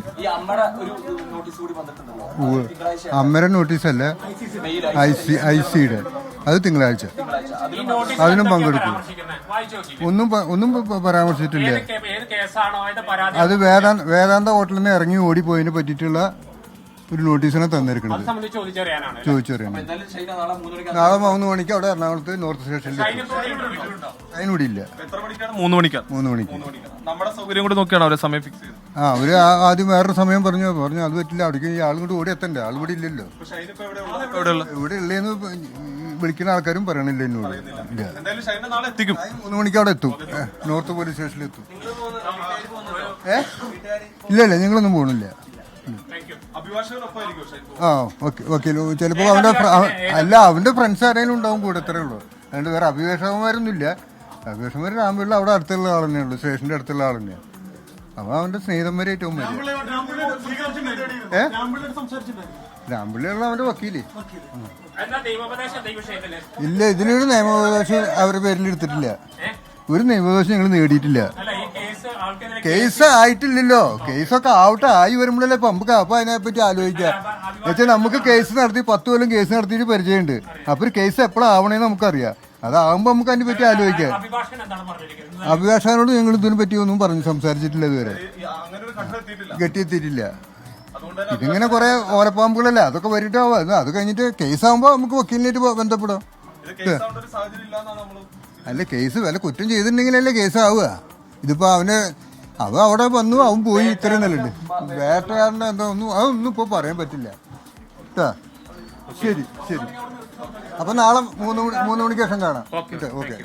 അമ്മയുടെ നോട്ടീസല്ല, ICയുടെ അത് തിങ്കളാഴ്ച. അതിനും പങ്കെടുക്കും. ഒന്നും പരാമർശിച്ചിട്ടില്ല. അത് വേദാന്ത ഹോട്ടലിൽ നിന്ന് ഇറങ്ങി ഓടിപ്പോയതിനെ പറ്റിയിട്ടുള്ള ഒരു നോട്ടീസിനെ തന്നിരിക്കുന്നത് ചോദിച്ചറിയാൻ. നാളെ 3 മണിക്ക് അവിടെ എറണാകുളത്ത് നോർത്ത് സ്റ്റേഷനിൽ അതിനൂടെ ഇല്ല. 3 മണിക്ക്. നമ്മുടെ സൗകര്യം കൂടി നോക്കിയാണ് അവരെ സമയം ഫിക്സ് ചെയ്തത്. അവര് ആദ്യം വേറൊരു സമയം പറഞ്ഞു അത് പറ്റില്ല, അവിടേക്ക് ഈ ആളും കൂടി ഓടി എത്തണ്ടേ, ആൾ ഇവിടെ ഇല്ലല്ലോ. ഇവിടെ ഉള്ളേന്ന് വിളിക്കുന്ന ആൾക്കാരും പറയണില്ല എന്നോട്. 3 മണിക്ക് അവിടെ എത്തും, നോർത്ത് പോലീസ് സ്റ്റേഷനിൽ എത്തും. ഇല്ല ഞങ്ങളൊന്നും പോകണില്ല. ഓക്കെ ചിലപ്പോ അവന്റെ ഫ്രണ്ട്സ് ആരെങ്കിലും ഉണ്ടാവും കൂടെ, അത്രേ ഉള്ളൂ. അതുകൊണ്ട് വേറെ അഭിഭാഷകന്മാരൊന്നും ഇല്ല. അഭിഭാഷകന്മാർ രാമപിള്ള അവിടെ അടുത്തുള്ള ആൾ തന്നെയുള്ളൂ, സ്റ്റേഷന്റെ അടുത്തുള്ള ആൾ തന്നെയാണ്. അപ്പൊ അവന്റെ സ്നേഹിതന്മാരെ ഏറ്റവും രാമപിള്ളിയുള്ള അവന്റെ വക്കീല്. ഇല്ല, ഇതിനൊരു നിയമോപദേശം അവരുടെ പേരിൽ എടുത്തിട്ടില്ല. ഒരു നിയമോപദേശം ഞങ്ങൾ നേടിയിട്ടില്ല. കേസ് ആയിട്ടില്ലല്ലോ. കേസൊക്കെ ആയി വരുമ്പോഴല്ലേ നമുക്ക് അപ്പൊ അതിനെപ്പറ്റി ആലോചിക്കാം. എന്നുവെച്ചാൽ നമുക്ക് കേസ് നടത്തി 10 കൊല്ലം കേസ് നടത്തിയിട്ട് പരിചയമുണ്ട്. അപ്പൊ ഒരു കേസ് എപ്പോഴാവണേന്ന് നമുക്കറിയാം. അതാവുമ്പോ നമുക്ക് അതിനെ പറ്റി ആലോചിക്കാം. അഭിഭാഷകനോട് ഞങ്ങൾ ഇതിനെ പറ്റി ഒന്നും സംസാരിച്ചിട്ടില്ല ഇതുവരെ, കെട്ടിയെത്തിയിട്ടില്ല. ഇതിങ്ങനെ കുറെ ഓരപ്പാമ്പുകളല്ലേ, അതൊക്കെ വരിട്ടാവും. അത് കഴിഞ്ഞിട്ട് കേസാകുമ്പോ നമുക്ക് വക്കീലിനായിട്ട് ബന്ധപ്പെടാം. അല്ല, കേസ് വല്ല കുറ്റം ചെയ്തിട്ടുണ്ടെങ്കിലല്ലേ കേസ് ആവുക. ഇതിപ്പോ അവൻ അവിടെ വന്നു, അവൻ പോയി, ഇത്രയും നല്ലുണ്ട്. വേട്ടക്കാരൻ്റെ എന്താ അതൊന്നും ഇപ്പൊ പറയാൻ പറ്റില്ല. ശരി. അപ്പൊ നാളെ 3 മണിക്ക് ശേഷം കാണാം. ഓക്കെ.